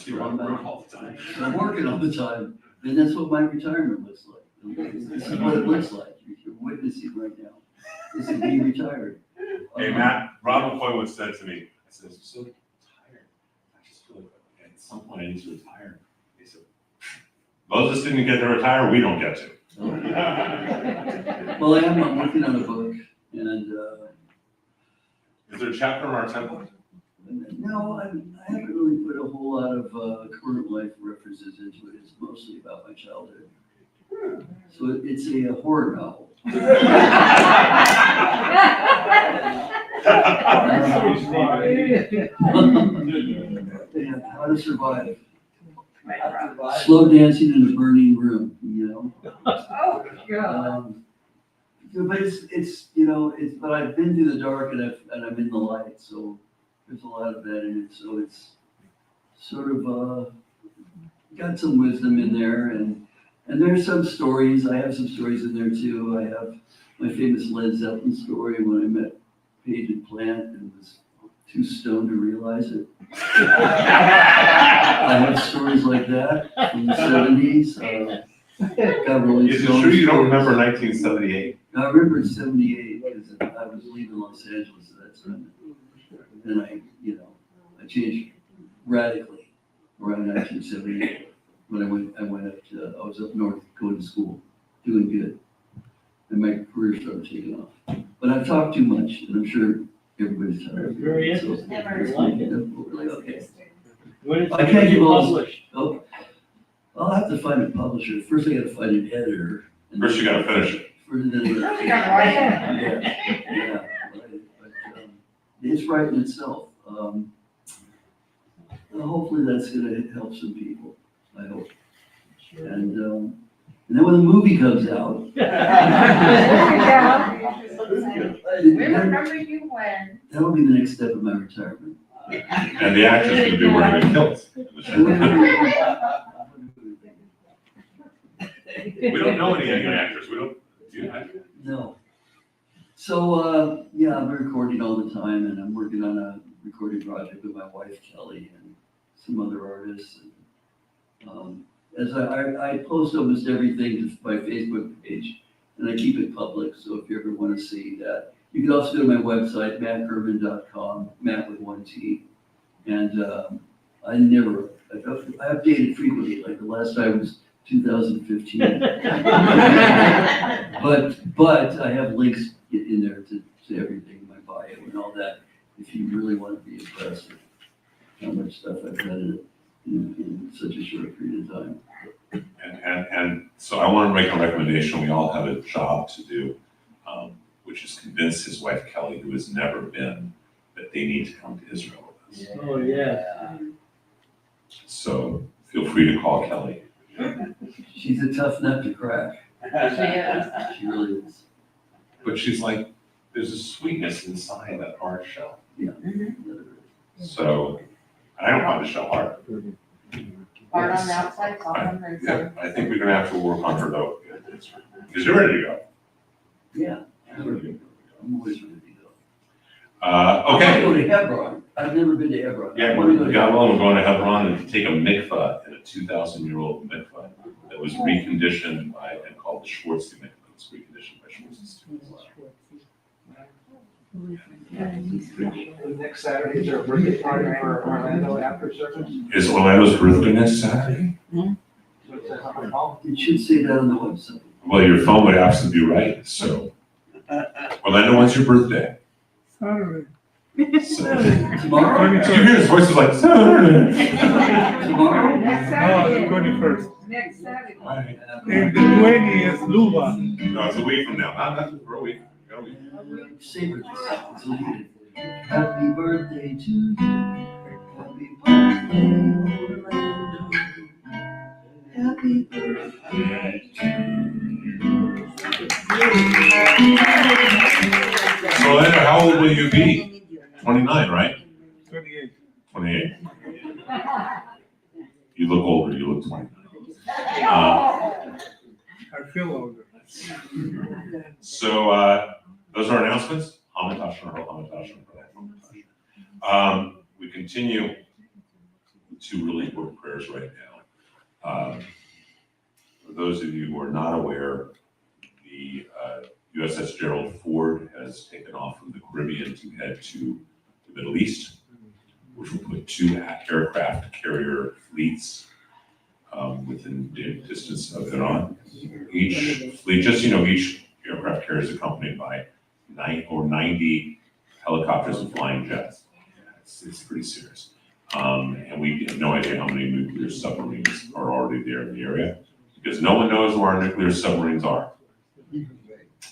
You're on work all the time. I'm working all the time, and that's what my retirement looks like. This is what it looks like. You're witnessing right now. This is me retired. Hey, Matt, Rob McCoy once said to me, I said, I'm so tired. I just feel like at some point I need to retire. He said, those of us didn't get to retire, we don't get to. Well, I'm working on a book, and Is there a chapter on our template? no, I haven't really put a whole lot of current life references into it. It's mostly about my childhood. So it's a horror novel. How to survive. Slow dancing in a burning room, Oh, God. But but I've been through the dark and I'm in the light, so there's a lot of that in it. So it's sort of got some wisdom in there, and there's some stories. I have some stories in there too. I have my famous Led Zeppelin story when I met Page and Plant and was too stoned to realize it. I have stories like that from the 70s. Got Rolling Is it Stones true you don't stories. remember 1978? I remember in 78 because I was leaving Los Angeles at that time. Then I changed radically around 1978 when I was up north going to school, doing good. and my career started taking off. But I've talked too much, and I'm sure everybody's tired. of Very it, so- interesting. I like it. Really, okay. When it's I can't give all- published. Oh, I'll have to find a publisher. First I gotta find an editor. and First you gotta finish it. First then I You gotta- gotta write it. Yeah, but, it's writing itself. Hopefully that's gonna help some people, I hope. And then when the movie comes out. We remember you when. That'll be the next step of my retirement. And the actor's gonna be wearing a kilt. in the show. We don't know any young actors, we don't, do you? No. So, yeah, I'm recording all the time, and I'm working on a recording project with my wife Kelly and some other artists. And, as I post almost everything to my Facebook page, and I keep it public, so if you ever want to see that. You can also go to my website, mattgerman.com, Matt with one T. And I update it frequently, like the last time was 2015. But I have links in there to everything, my bio and all that, if you really want to be impressed with how much stuff I've done in such a short period of time. And so I want to make a recommendation, we all have a job to do, which is convince his wife Kelly, who has never been, that they need to come to Israel with us. Oh, yeah. So feel free to call Kelly. She's a tough nut to crack. She really is. But she's like, there's a sweetness inside that hard shell. So I don't find the shell hard. Hard on the outside, soft on the Yeah, inside. I think we're gonna have to work on her though, because you're ready to go. Yeah, I'm always ready to go. I Okay. want to go to Hebron. I've never been to Hebron. Yeah, I want to go to we're going to Hebron and take a mikvah, in a 2,000-year-old mikvah that was reconditioned by, and called the Schwartzy mikvah. It's reconditioned by Schwartzy. Next Saturday, is there a birthday party for Orlando after service? Is Orlando's birthday next Saturday? So it's a company hall. It should say that on the website. Well, your phone would absolutely be right, so. Orlando, when's your birthday? Saturday. So- Tomorrow? Did you hear his voice was like, Saturday? Tomorrow? Next No, the Saturday. 21st. Next Saturday. Right. And the 20th is Luba. No, it's a week from now, not for a week. Got a week. Savor this. It's a lead. Happy birthday to you. Happy birthday, Orlando. Happy birthday to So Orlando, how old will you be? 29, right? 28. 28. You look older, you look 29. I feel older. So those are announcements. We continue with two really important prayers right now. For those of you who are not aware, the USS Gerald Ford has taken off from the Caribbean to head to the Middle East, which will put two aircraft carrier fleets within the distance of Iran. Each fleet, just so you know, each aircraft carrier is accompanied by 90 helicopters and flying jets. It's pretty serious. And we have no idea how many nuclear submarines are already there in the area, because no one knows where our nuclear submarines are.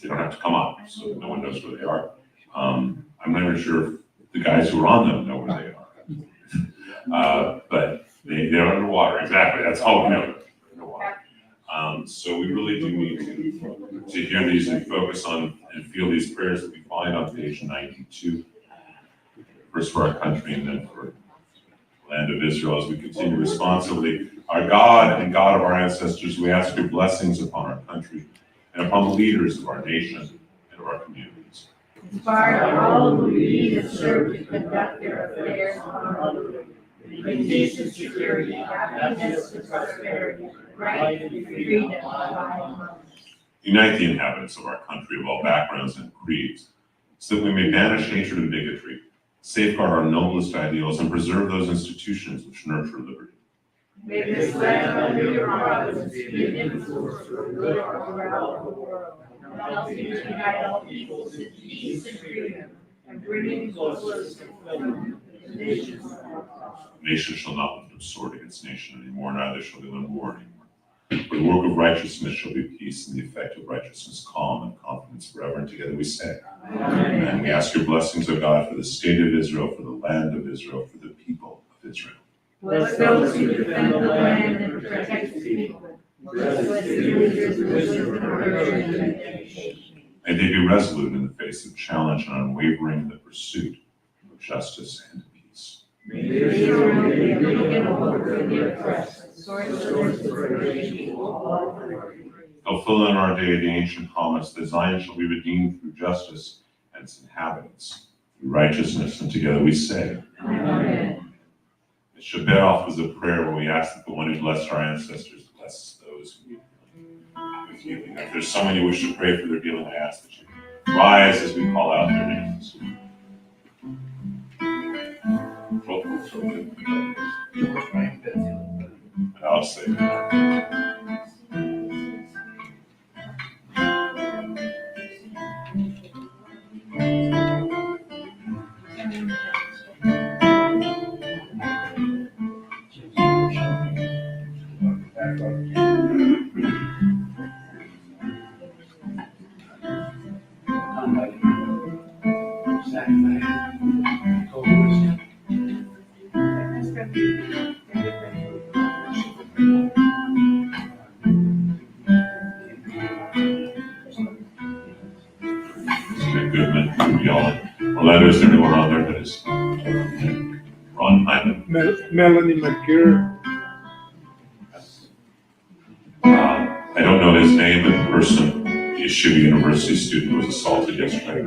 They don't have to come up, so no one knows where they are. I'm not even sure if the guys who are on them know where they are. But they're underwater, exactly, that's all we know, underwater. So we really do need to hear these and focus on and feel these prayers that we find on page 92. First for our country and then for the land of Israel as we continue responsibly. Our God and God of our ancestors, we ask your blessings upon our country and upon the leaders of our nation and of our communities. Inspire all who lead and serve to conduct their affairs honorably. Bring peace and security, happiness and prosperity, right and freedom of life. Unite the inhabitants of our country of all backgrounds and creeds, so that we may banish hatred and bigotry, safeguard our noblest ideals, and preserve those institutions which nurture liberty. May this land under your providence be an influence for good throughout the world, helping to unite all peoples in peace and freedom, and bringing closer fulfillment to the nations of our God. Nation shall not lift up sword against nation anymore, neither shall they learn war anymore. For the work of righteousness shall be peace, and the effect of righteousness calm and confidence forever. And together we say, Amen. and we ask your blessings, O God, for the state of Israel, for the land of Israel, for the people of Israel. Bless those who defend the land and protect the people. Bless the leaders who wisdom and courage and dedication. May they be resolute in the face of challenge and unwavering in the pursuit of justice and peace. May Israel be a beacon of hope for the oppressed, a source of inspiration for all who are free. Fulfill in our day the ancient promise that Zion shall be redeemed through justice and its inhabitants, through righteousness, and together we say, Amen. The Shabbat was a prayer where we ask that the one who blessed our ancestors bless those who need healing with healing. If there's someone you wish to pray for their healing, I ask that you rise as we call out their names. And I'll say, Goodman, Orlando, is there anyone on there that is Ron Hyman? Melanie McGear. I don't know his name, but the person, the Yeshiva University student who was assaulted yesterday.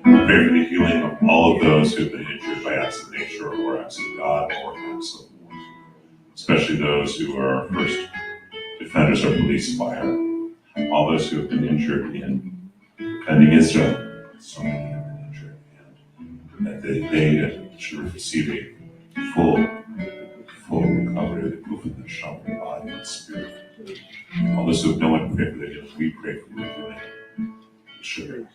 Pray for the healing of all of those who have been injured by acts of nature or acts of God or acts of war, especially those who are first defenders of police fire, all those who have been injured in defending Israel. So many have been injured, and that they should receive a full recovery of the proof of the shelter, body and spirit. All those who have no one to pray for their healing, we pray for their healing. Sure.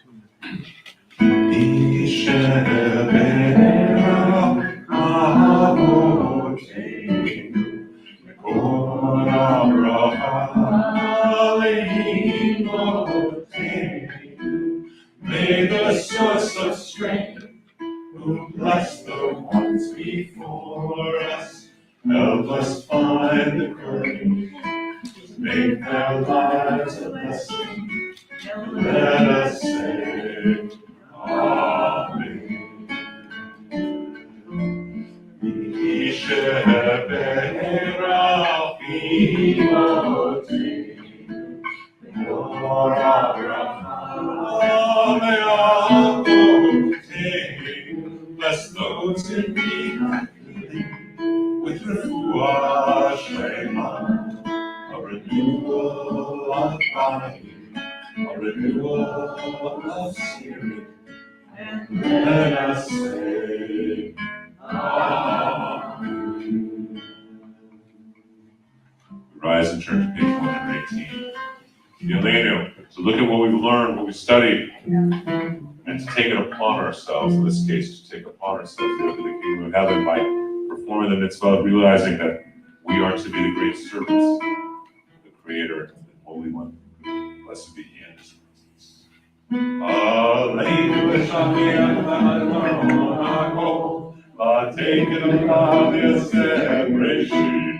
May the source of strength, who bless the ones before us, help us find the courage to make their lives a blessing. Let us say, Amen. Bless those in need with refuah shlema, a renewal of body, a renewal of spirit, and let us say, Amen. Rise and turn to page 118. Yelenu. So look at what we've learned, what we studied, and to take it upon ourselves, in this case, to take upon ourselves to go to the kingdom of heaven by performing the mitzvah, realizing that we are to be the great servants of the Creator and the Holy One. Blessed be He in His presence. Aleinu v'shamiyach v'adonako, v'atekin upon Yosef Reshit,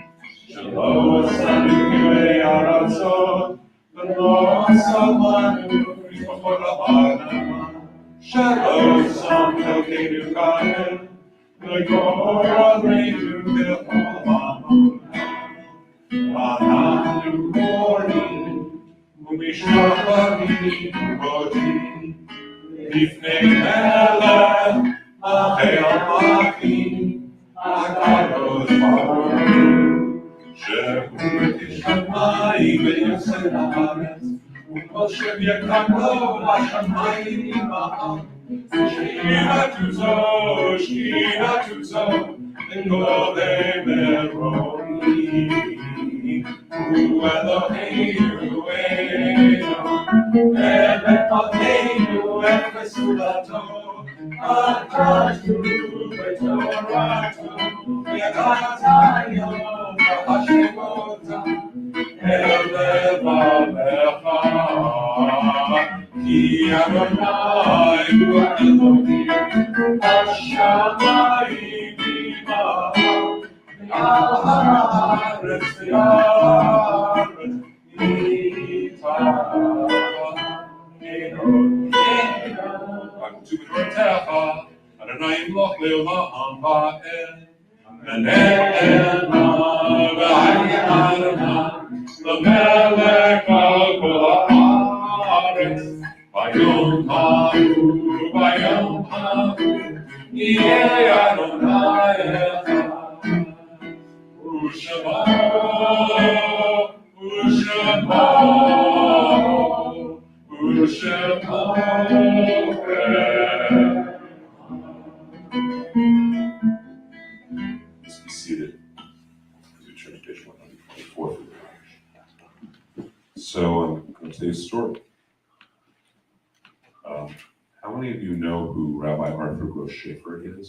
Shalom asanu kivei aratzot, v'lo asalanu mishpachot ha'adamah, Shalom sam elkeinu kahen, v'gor aleinu v'chol ha'amonah, v'ananu morim, u'mishpachim u'modim, Lifnei melech achei al-machim, HaKadosh Baruch Hu, shehu tishamayim v'yoseh haaretz, u'Moshe v'yakamo v'shamayim ima'am, Shechina tuzo, Nikole Meroni, Hu Eloheinu Eino, Eloheinu Efesulato, Atatu Betorato, Yatatayo Bahashemota, Eleva Lecha, Ki Adonai Hu Elohim, Hashamayim Imam, Haaretz V'Yaaretz Nitah, Baruch Tu B'Tortecha, Adonai Yimloch Le'olam Va'ed. ונאמר והיה אדוני למלך על כל הארץ ביום ההוא יהיה אדוני אחד ושמו Please be seated. Church page 124 for the Irish. So I'm going to tell you a story. How many of you know who Rabbi Arthur Gross Schaefer is?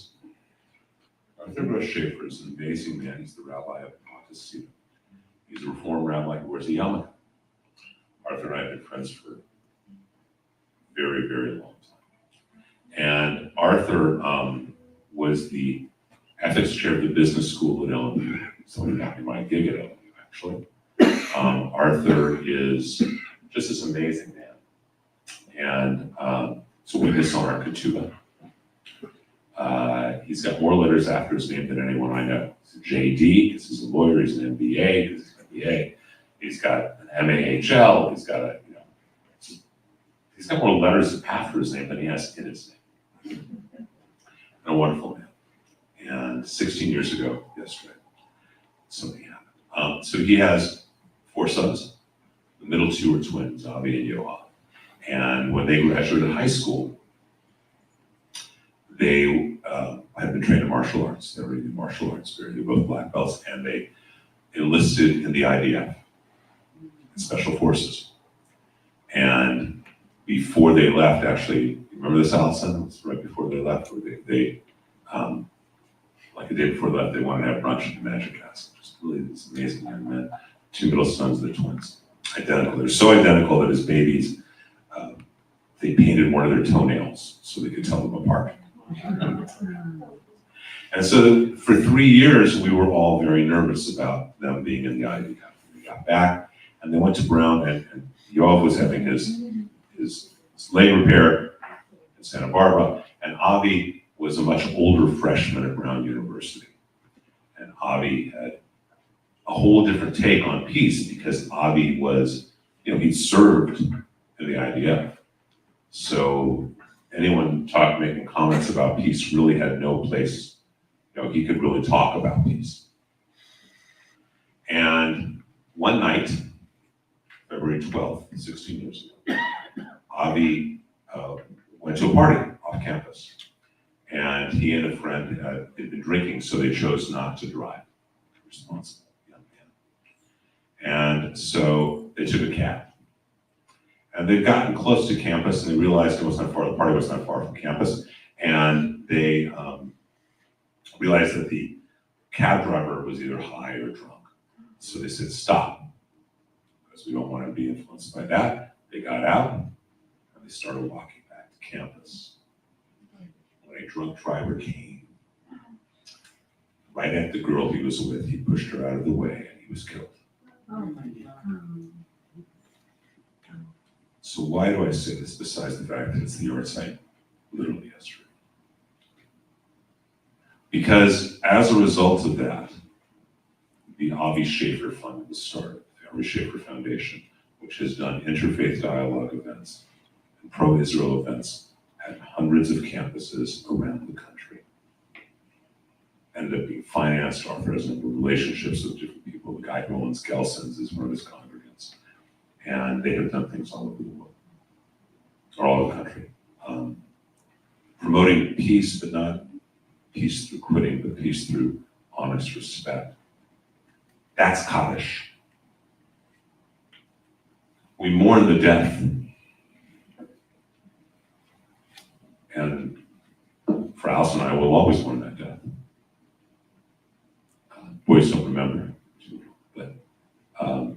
Arthur Gross Schaefer is an amazing man. He's the rabbi of Montecito. He's a Reform rabbi who wears a yarmulke. Arthur and I have been friends for a very, very long time. And Arthur was the ethics chair of the business school at LMU. Somebody got me my gig at LMU, actually. Arthur is just this amazing man. And so we miss on our ketubah. He's got more letters after his name than anyone I know. He's a JD, because he's a lawyer, he's an MBA, because he's an MBA. He's got an MAHL, he's got more letters after his name than he has in his name. And a wonderful man. And 16 years ago, yesterday, something happened. So he has 4 sons. The middle 2 are twins, Avi and Yoav. And when they graduated high school, they had been trained in martial arts. They were in martial arts. They were both black belts, and they enlisted in the IDF, Special Forces. And before they left, actually, remember this, Allison? It was right before they left, where they like the day before they left, they wanted to have brunch at the Magic Castle. Just really this amazing young men. 2 middle sons, they're twins. Identical. They're so identical that as babies, they painted one of their toenails so they could tell them apart. And so for 3 years, we were all very nervous about them being in the IDF. We got back, and they went to Brown, and Yoav was having his leg repair in Santa Barbara, and Avi was a much older freshman at Brown University. And Avi had a whole different take on peace because Avi was, he'd served in the IDF. So anyone making comments about peace really had no place. He could really talk about peace. And one night, February 12th, 16 years ago, Avi went to a party off campus. And he and a friend had been drinking, so they chose not to drive. Responsible young man. And so they took a cab. And they'd gotten close to campus, and they realized the party was not far from campus. And they realized that the cab driver was either high or drunk. So they said, stop, because we don't want to be influenced by that. They got out, and they started walking back to campus. When a drunk driver came, right at the girl he was with, he pushed her out of the way, and he was killed. Oh my God. So why do I say this besides the fact that it's the yard site literally yesterday? Because as a result of that, the Avi Schaefer Fund was started, the Avi Schaefer Foundation, which has done interfaith dialogue events and pro-Israel events at hundreds of campuses around the country. Ended up being financed off resident relationships with different people. The guy who owns Gelson's is one of his congregants. And they have done things all over the world, or all over the country. Promoting peace, but not peace through quitting, but peace through honest respect. That's Kaddish. We mourn the death. And for Alice and I, we'll always mourn that death. Boys don't remember, but the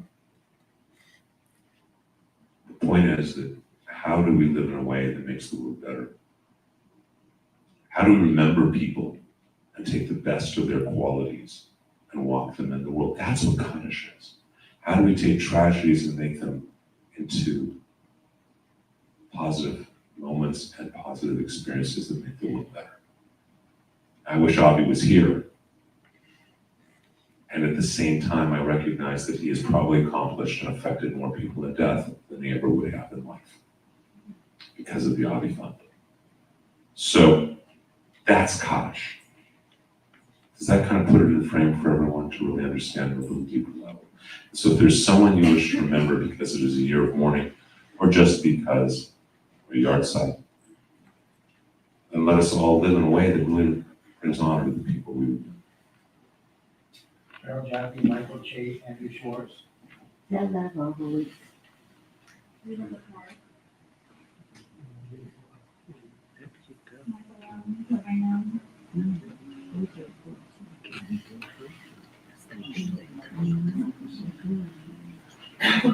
point is that how do we live in a way that makes the world better? How do we remember people and take the best of their qualities and walk them in the world? That's what Kaddish is. How do we take tragedies and make them into positive moments and positive experiences that make the world better? I wish Avi was here. And at the same time, I recognize that he has probably accomplished and affected more people in death than he ever would have in life because of the Avi Fund. So that's Kaddish. Does that kind of put it in the frame for everyone to really understand at a little deeper level? So if there's someone you wish to remember because it is a year of mourning, or just because a yard site, then let us all live in a way that really brings honor to the people we would. Carol Jaffe, Michael Chase, Andrew Schwartz.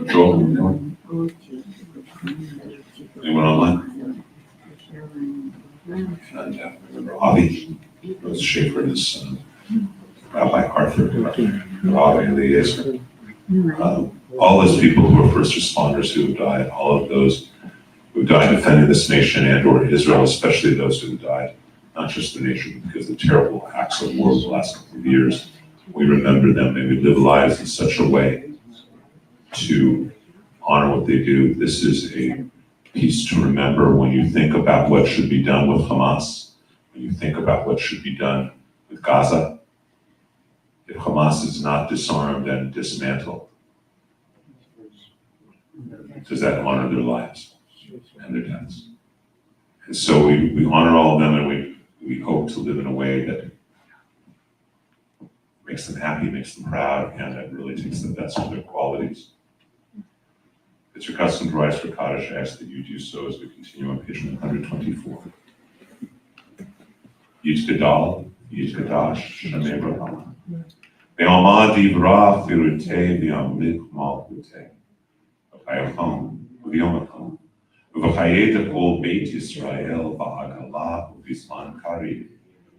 Joel, anyone? Anyone online? And Avi, Rose Schaefer, his Rabbi Arthur, Rabbi Eliezer. All those people who are first responders who have died, all of those who died defending this nation and or Israel, especially those who have died, not just the nation, because of the terrible acts of war of the last couple of years. We remember them and we live lives in such a way to honor what they do. This is a piece to remember when you think about what should be done with Hamas, when you think about what should be done with Gaza. If Hamas is not disarmed and dismantled, does that honor their lives and their deaths? And so we honor all of them, and we hope to live in a way that makes them happy, makes them proud, and that really takes the best of their qualities. It's your custom to rise for Kaddish. I ask that you do so as we continue on page 124. Yit Gadal, Yit Gadash, Shamei Brahma. Be'amad Yivrach V'irutei V'yamlik Malchutei. V'chayacham V'yomacham. V'chayed Kol Beit Yisrael V'hagalah V'zman Karev.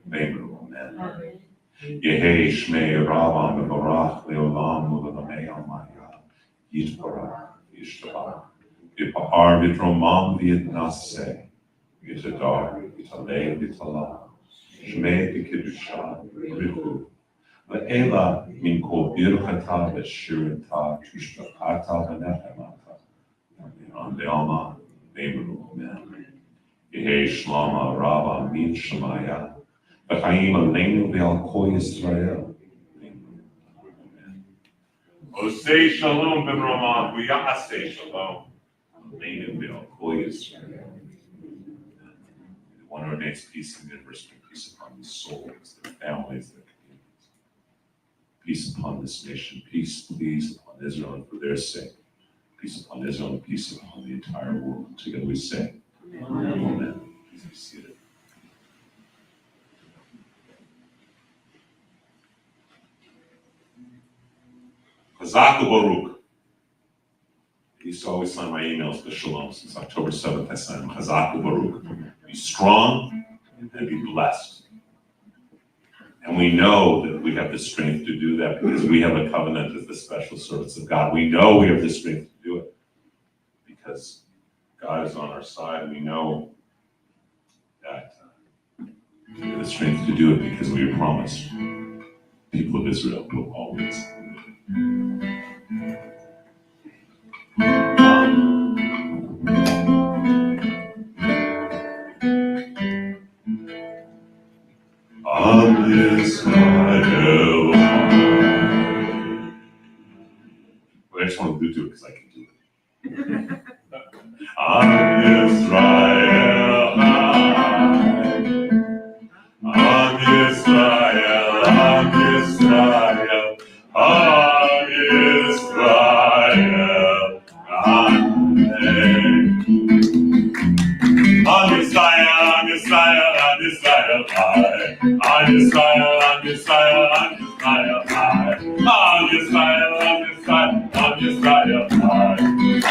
V'emru Amen. Yehei Shmei Rabbah V'barach Le'olam V'lamei Almaya. Yitbarach Yishtabach. V'pahar V'tromam V'yitnaseh. V'yitadar V'yitalei V'yitalah. Shmei V'kiddusha V'richu. Ve'ela min kol birchata v'shirata tushbachata v'nechemata. Ve'alma ve'emru Amen. Yehei shlama rava min shemaya. V'chaim aleinu ve'al kol Yisrael. Amen. Osei shalom b'mrama v'ya'asei shalom. Aleinu ve'al kol Yisrael. The one who ordains peace in the universe, peace upon the souls, their families, their peace upon this nation, peace, please, upon Israel and for their sake. Peace upon Israel and peace upon the entire world. Together we say, Amen. Amen. Please be seated. Chazak u'Baruch. I used to always sign my emails with Shalom. Since October 7th, I signed them. Chazak u'Baruch. Be strong and be blessed. And we know that we have the strength to do that because we have a covenant as the special servants of God. We know we have the strength to do it because God is on our side. We know that we have the strength to do it because we are promised. People of Israel will always. Israel. Well, I just want to do it because I can do it. Israel. Israel. high. On your style, on your style, on your style high. On your style, on your style, on your style high.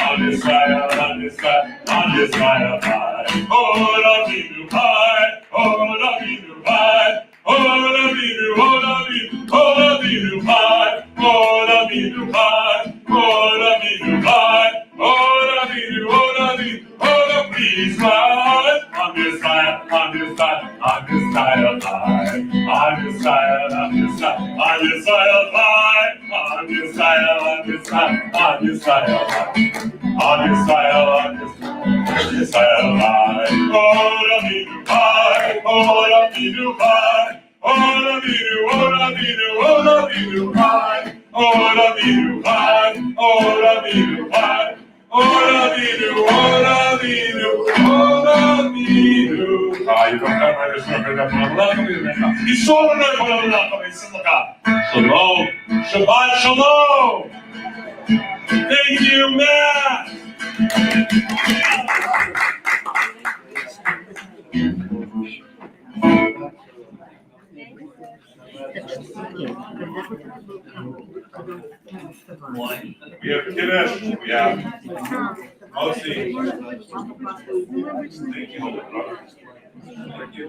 On your style, on your style, on your style high. Oh, love you high. Oh, love you high. Oh, love you, oh, love you, oh, love you high. Oh, love you high. Oh, love you high. Oh, love you, oh, love you, oh, love you high. On your style, on your style, on your style high. On your style, on your style, on your style high. On your style, on your style, on your style high. On your style, on your style high. Oh, love you high. Oh, love you high. Oh, love you, oh, love you, oh, love you high. Oh, love you high. Oh, love you high. Oh, love you, oh, love you, oh, love you. You don't have my respect. He's so Shalom. Shabbat shalom. Thank you, Matt. We have Kiddush. We have Mosi. Thank you, brother. Thank you.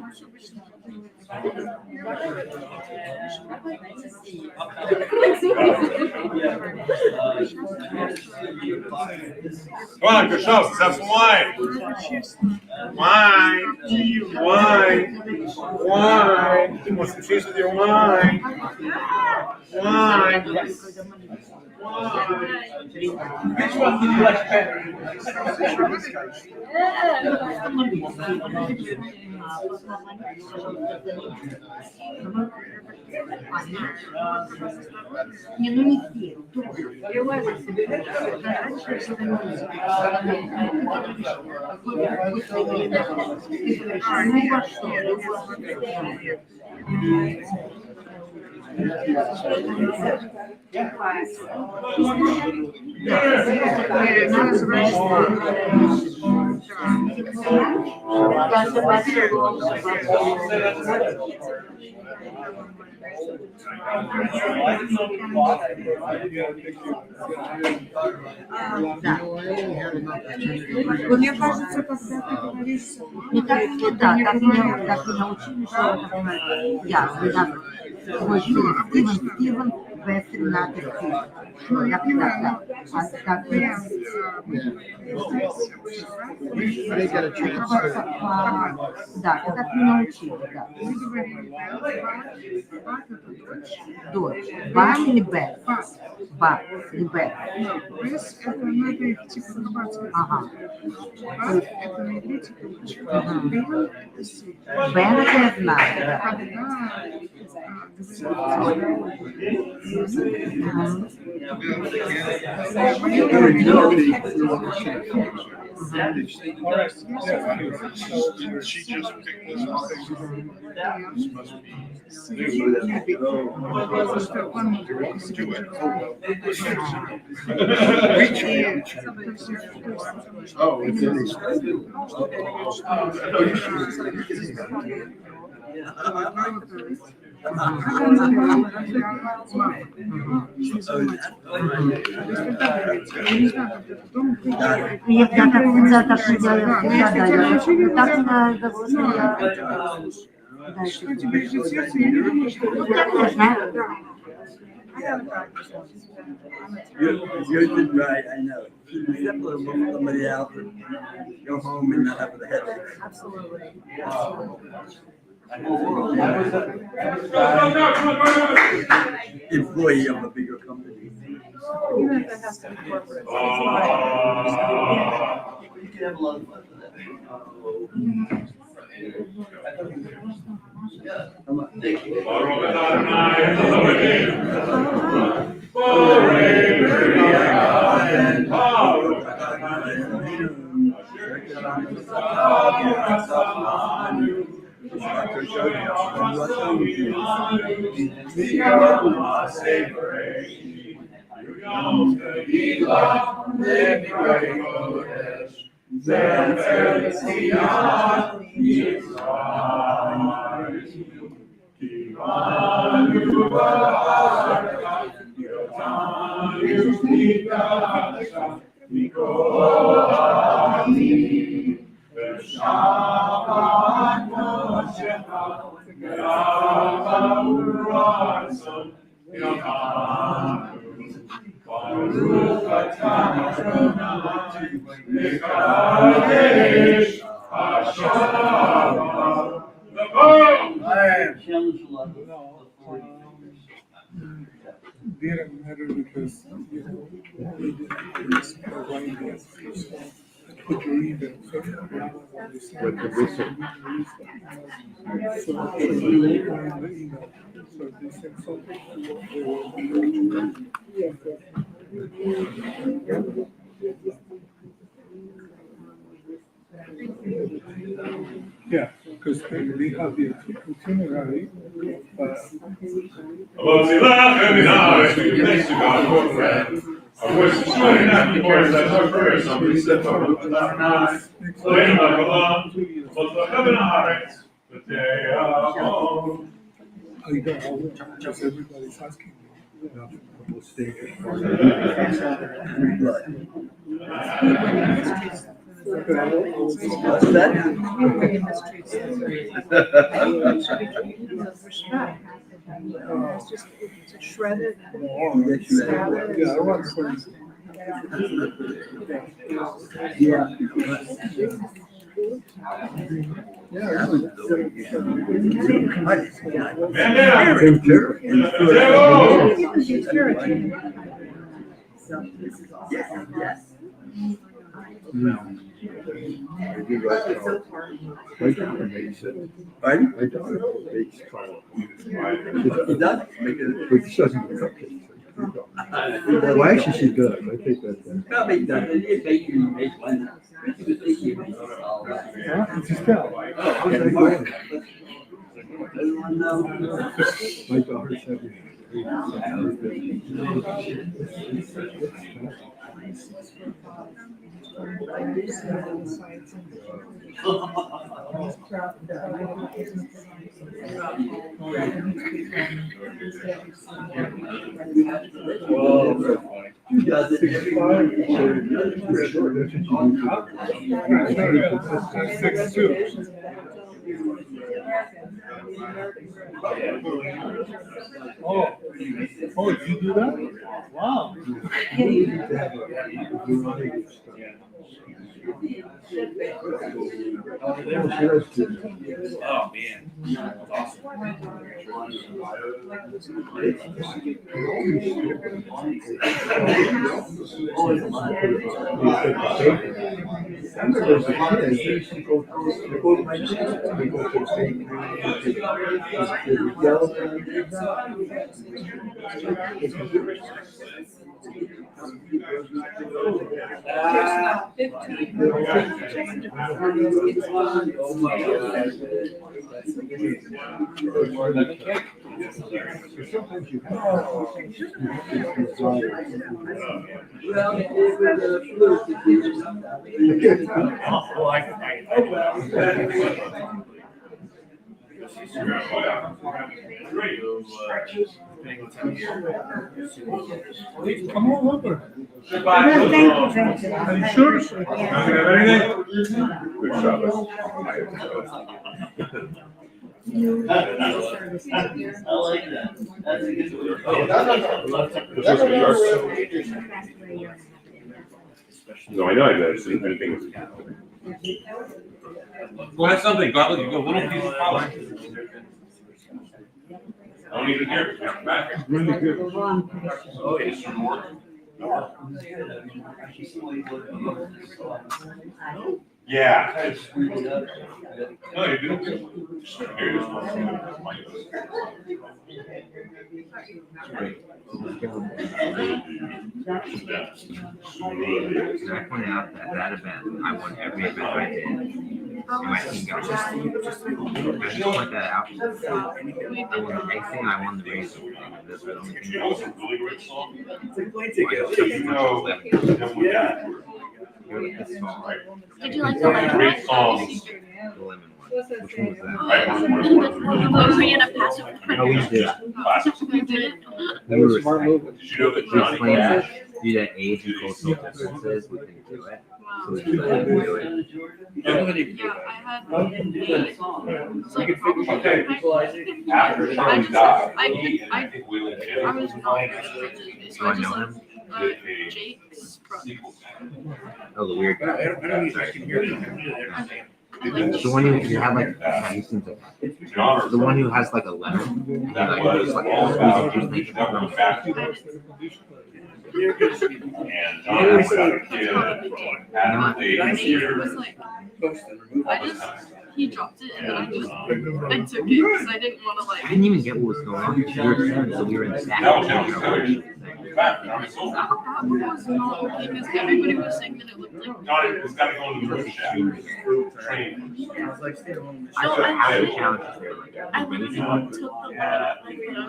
Come on, good show. Let's have some wine. Wine. Wine. Wine. You want some cheese with your wine? Wine. Which one do you like better? Не, ну не все. Мне кажется, когда ты говоришь, не так, да, так меня научили, что я, свой Стивен, В13. Да, я так не научила, да. Дочь. Ба или Б? Ба или Б? Б это надо их типа хорватская. Ага. Ба это на иврите получается. Б это си. Б это я знаю, да. She just picked this up. This must be Oh, it's in his. Я так не делаю, что тебе лежит сердце, я не думаю, что You did right, I know. It's simple to move somebody out and go home and not have the headache. Absolutely. Employee of a bigger company. even if it has to be corporate. You can have a lot of fun with that. Yeah, come on, thank you. Challenge a lot of authority figures. Didn't matter because, you know, they didn't provide the answer, so I put your email. What did we say? So I put your email in the email. So if they send something, they will yeah, because they have the itinerary, but Thanks to God for a friend. I wish to join happy words that our prayers somebody said for Later, but the heaven hearts, the day of home. I don't know, because everybody's asking me. What's It's shredded. Yeah, I want some. Well, actually, she does. I think that. Probably doesn't, if they can make one. You would think you make it all right. It's a spell. Everyone know? My daughter said. You does it every morning. 6'2". Oh, you do that? Wow. Oh, man. That's awesome. Oh my God. Sometimes you have. Well, it was a fluke. Come on over. Thank you. Are you sure? Good Shabbat. I like that. That's a good one. No, I know I did. See, anything. Go have something, go look, you go little piece of polish. I don't even hear it. Yeah, back. Really good. Oh, it's from work. Yeah. No, you didn't. Here it And I pointed out that that event, I won every event I did. And my team got just I just point that out. I won anything, I won the race. This was the only thing. You know, it's a really great song. You're like this song. Did you like the lemon? Great songs. The lemon one. Which one was that? Right? Oh, we had a passive. No, we did. Classics. We didn't. That was a smart move. Did you know that We Johnny explained Cash? that due to age and cultural differences, we couldn't do it. So we just let him do it. Yeah, I had it's like Okay. After Johnny died, he and I I think Willie I Jennings was were not playing very a religious, so Do I I just know like him? Jake's brother. sequel. Oh, the weird guy. I don't need, I can hear you. The one who had like, he seems like, the one who has like a lemon. That Like, was like, all about just make it government up. factory. And Johnny was a kid at the age of Nate years. was like, he dropped it and then I took it because I didn't want to I didn't even get what was going on. We were students, so we were in the staff. That was Johnny's television. Back, Johnny's sold. That was not okay because everybody was saying that it looked like. Johnny has got to go into the room shack. Train. I have the challenges there. Like, I literally took the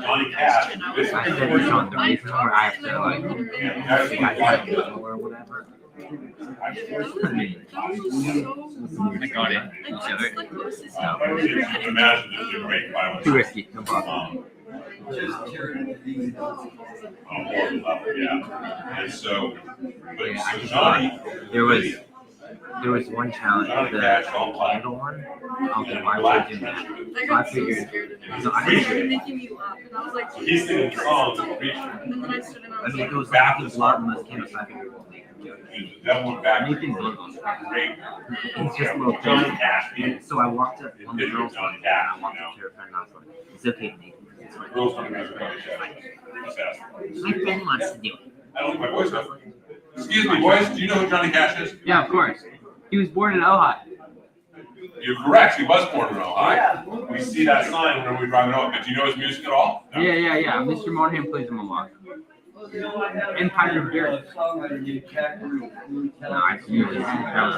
Johnny Cash. This I said it's on the reason where I have to like, guys I like can't go or whatever. That was so I got it. Like, that's the closest No. I've ever You can getting. imagine this is a great violence. Too risky. No problem. Yeah. And so, but Yeah, I so just Johnny. There was one challenge, Johnny the Cash all black. candle one. Okay, why would I do that? I So I got so figured, scared of it. no, I It didn't. started making me laugh, and I was like, So he's singing songs and preaching. and then I stood and I I was mean, like, it was like a lot of most candles I figured would make him do it. That one back. Nathan Blood was Great. He's just a little Johnny crazy. Cash. And so I walked up on the Picture of girls' Johnny one, and Cash, I walked you know. up to her friend and I was like, it's okay, Nathan. It's fine. Girls don't remember Johnny Cash. Just ask. My friend wants to do it. I don't think my voice up. Excuse me, boys, do you know who Johnny Cash is? Yeah, of course. He was born in Ojai. You're correct, he was born in Ohio. We see that sign when we drive it up, but do you know his music at all? No. Yeah. Mr. Monahan plays him a lot. Empire of Dirt. No, I really that was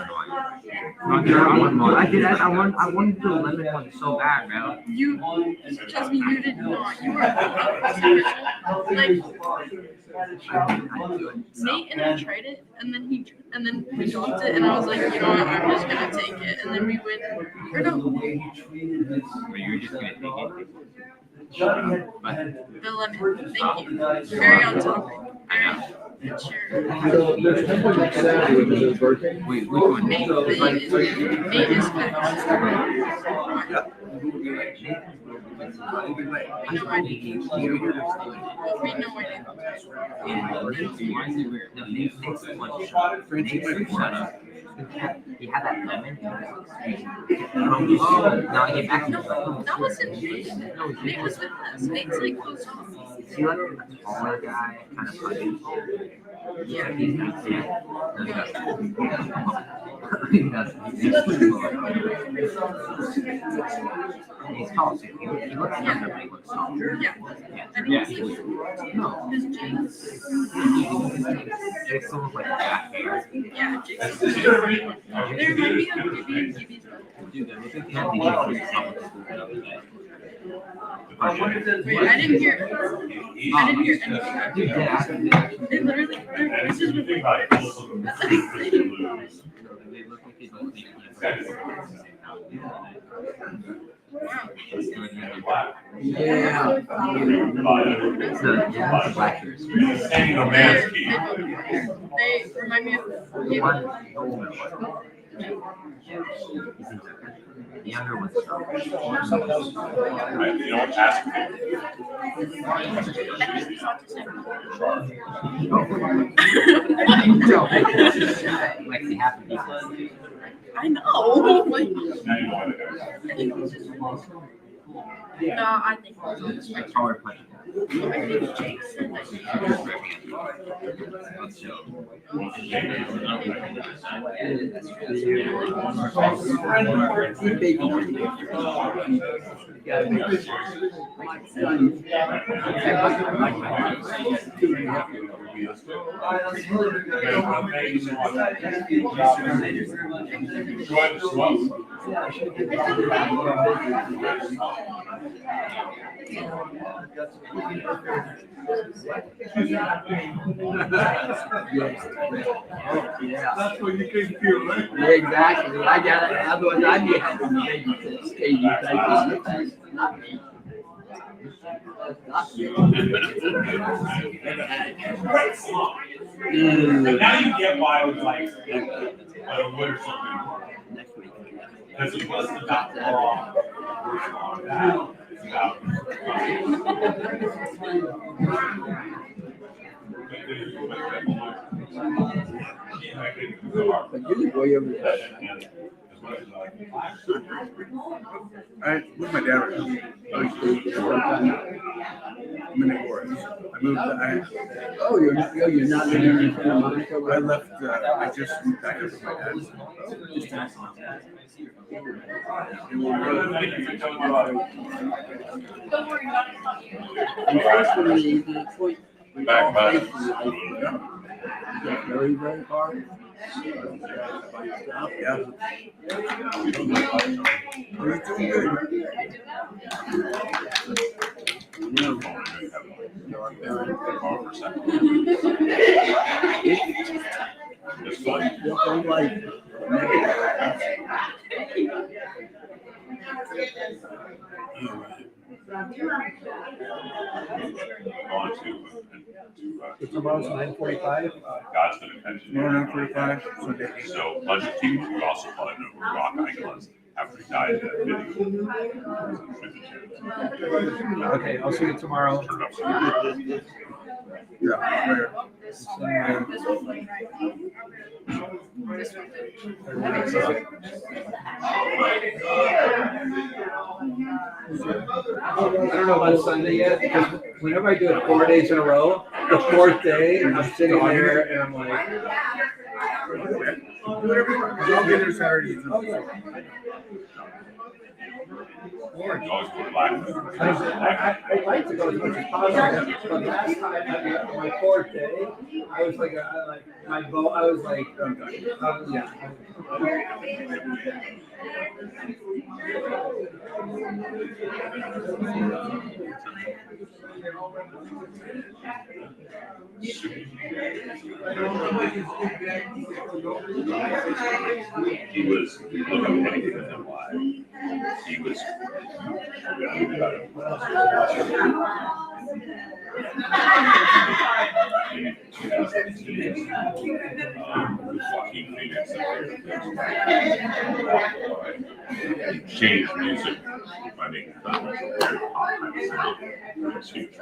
annoying. I did. I wanted the lemon one so bad, man. you, trust me, you did not. You were like, Nate and I tried it, and then he dropped it, and I was like, you know what, I'm just gonna take it, and then we went, or no, But you were just gonna take it. the lemon, thank you, very on topic, very, sure. So there's something like Saturday, which is his birthday. Wait, which one? Nate is back. We know I didn't. No, Nate's the one shot. He had that lemon. Now I get back to No, that wasn't Nate. Nate was with us. Nate's like close off. Is he like a taller guy, kind of funny? Yeah, he's not. Yeah. No, he doesn't. He doesn't. He's tall too. He looks younger, but he looks taller. Yeah. Yeah. I think Yeah. he's like, No. his Jake's. Jake's almost like black hair. Yeah, Jake's. They remind me of Gibby and Gibby's brother. Dude, I think he had the other day. Wait, I didn't hear it. I didn't hear anything. Dude, yeah. They literally, their voices were like, wow. Yeah. The black hairs. Hanging a man's key. They remind me of Gibby. The younger one's Right, you don't ask me. Like they have to be. I know. Like, Now you know what it is. no, I think Like taller punch. I think Jake said that. Let's show. Go ahead and smoke. Yeah. That's what you can feel, right? Yeah, exactly. I got it. Otherwise, I'd be helping you make this cage not me. And now you get why we like wood or something. Next week. Because it wasn't about the law. It's about. But you can go over there. With my dad right now. I'm in New Orleans. I moved. Oh, you're not living in Santa Monica? I left. I just moved back up with my dad. Unfortunately, the point we Back all by- face in life is very, very hard. Yeah. He's doing good. It's fun. Your whole life. Tomorrow's 9:45. God's gonna catch you. Tomorrow 9:45. Sunday. So a bunch of people who also climbed over rock icons after he died in that video. Okay, I'll see you tomorrow. Yeah. I don't know about Sunday yet, because whenever I do it 4 days in a row, the fourth day, I'm sitting there and I'm like, Whatever you want. 'Cause I'll be there Saturday. You always go black. I'd like to go as much as possible, but last time, on my fourth day, I was like, my boat, I was like, yeah. He was looking at him live. He was. Joaquin Phoenix. Changed music by making that very pop kind of sound. It's huge.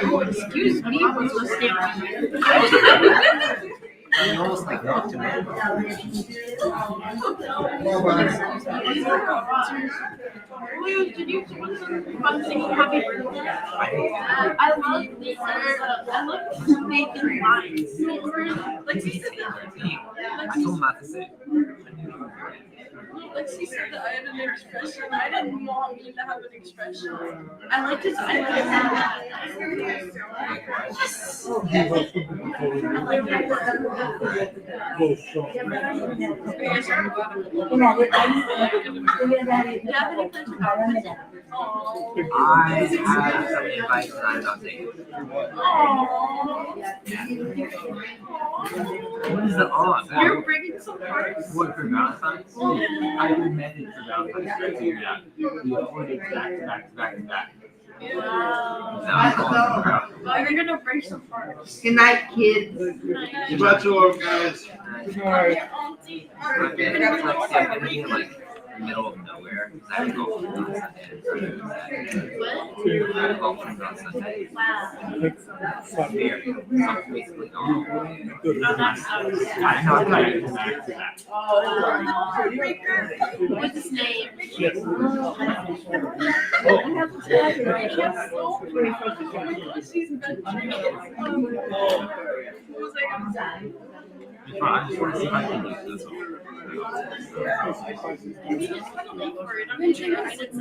Oh, excuse me, what's the stamp? You almost like knocked him out. Did you want some fun singing happy birthday? I love making lines. Like she said I told him not to say. Like she said that I had an expression. I didn't want me to have an expression. I like to I I have some advice and I'm not saying it. What is the odds? You're bringing some parts. What, for Valentine's? I remembered for Valentine's. I figured out. We ordered back to back. Yeah. Now I'm calling the crowd. Oh, you're gonna break some parts. Good night, kids. Much love, guys. I'm like, the middle of nowhere. Because I have golf on Sunday. I have golf on Sunday. That's fun. Very, basically gone. Good. I know I'm trying to go back to that. What's his name? Yes. I just want to see if I can use this one. I'm interested in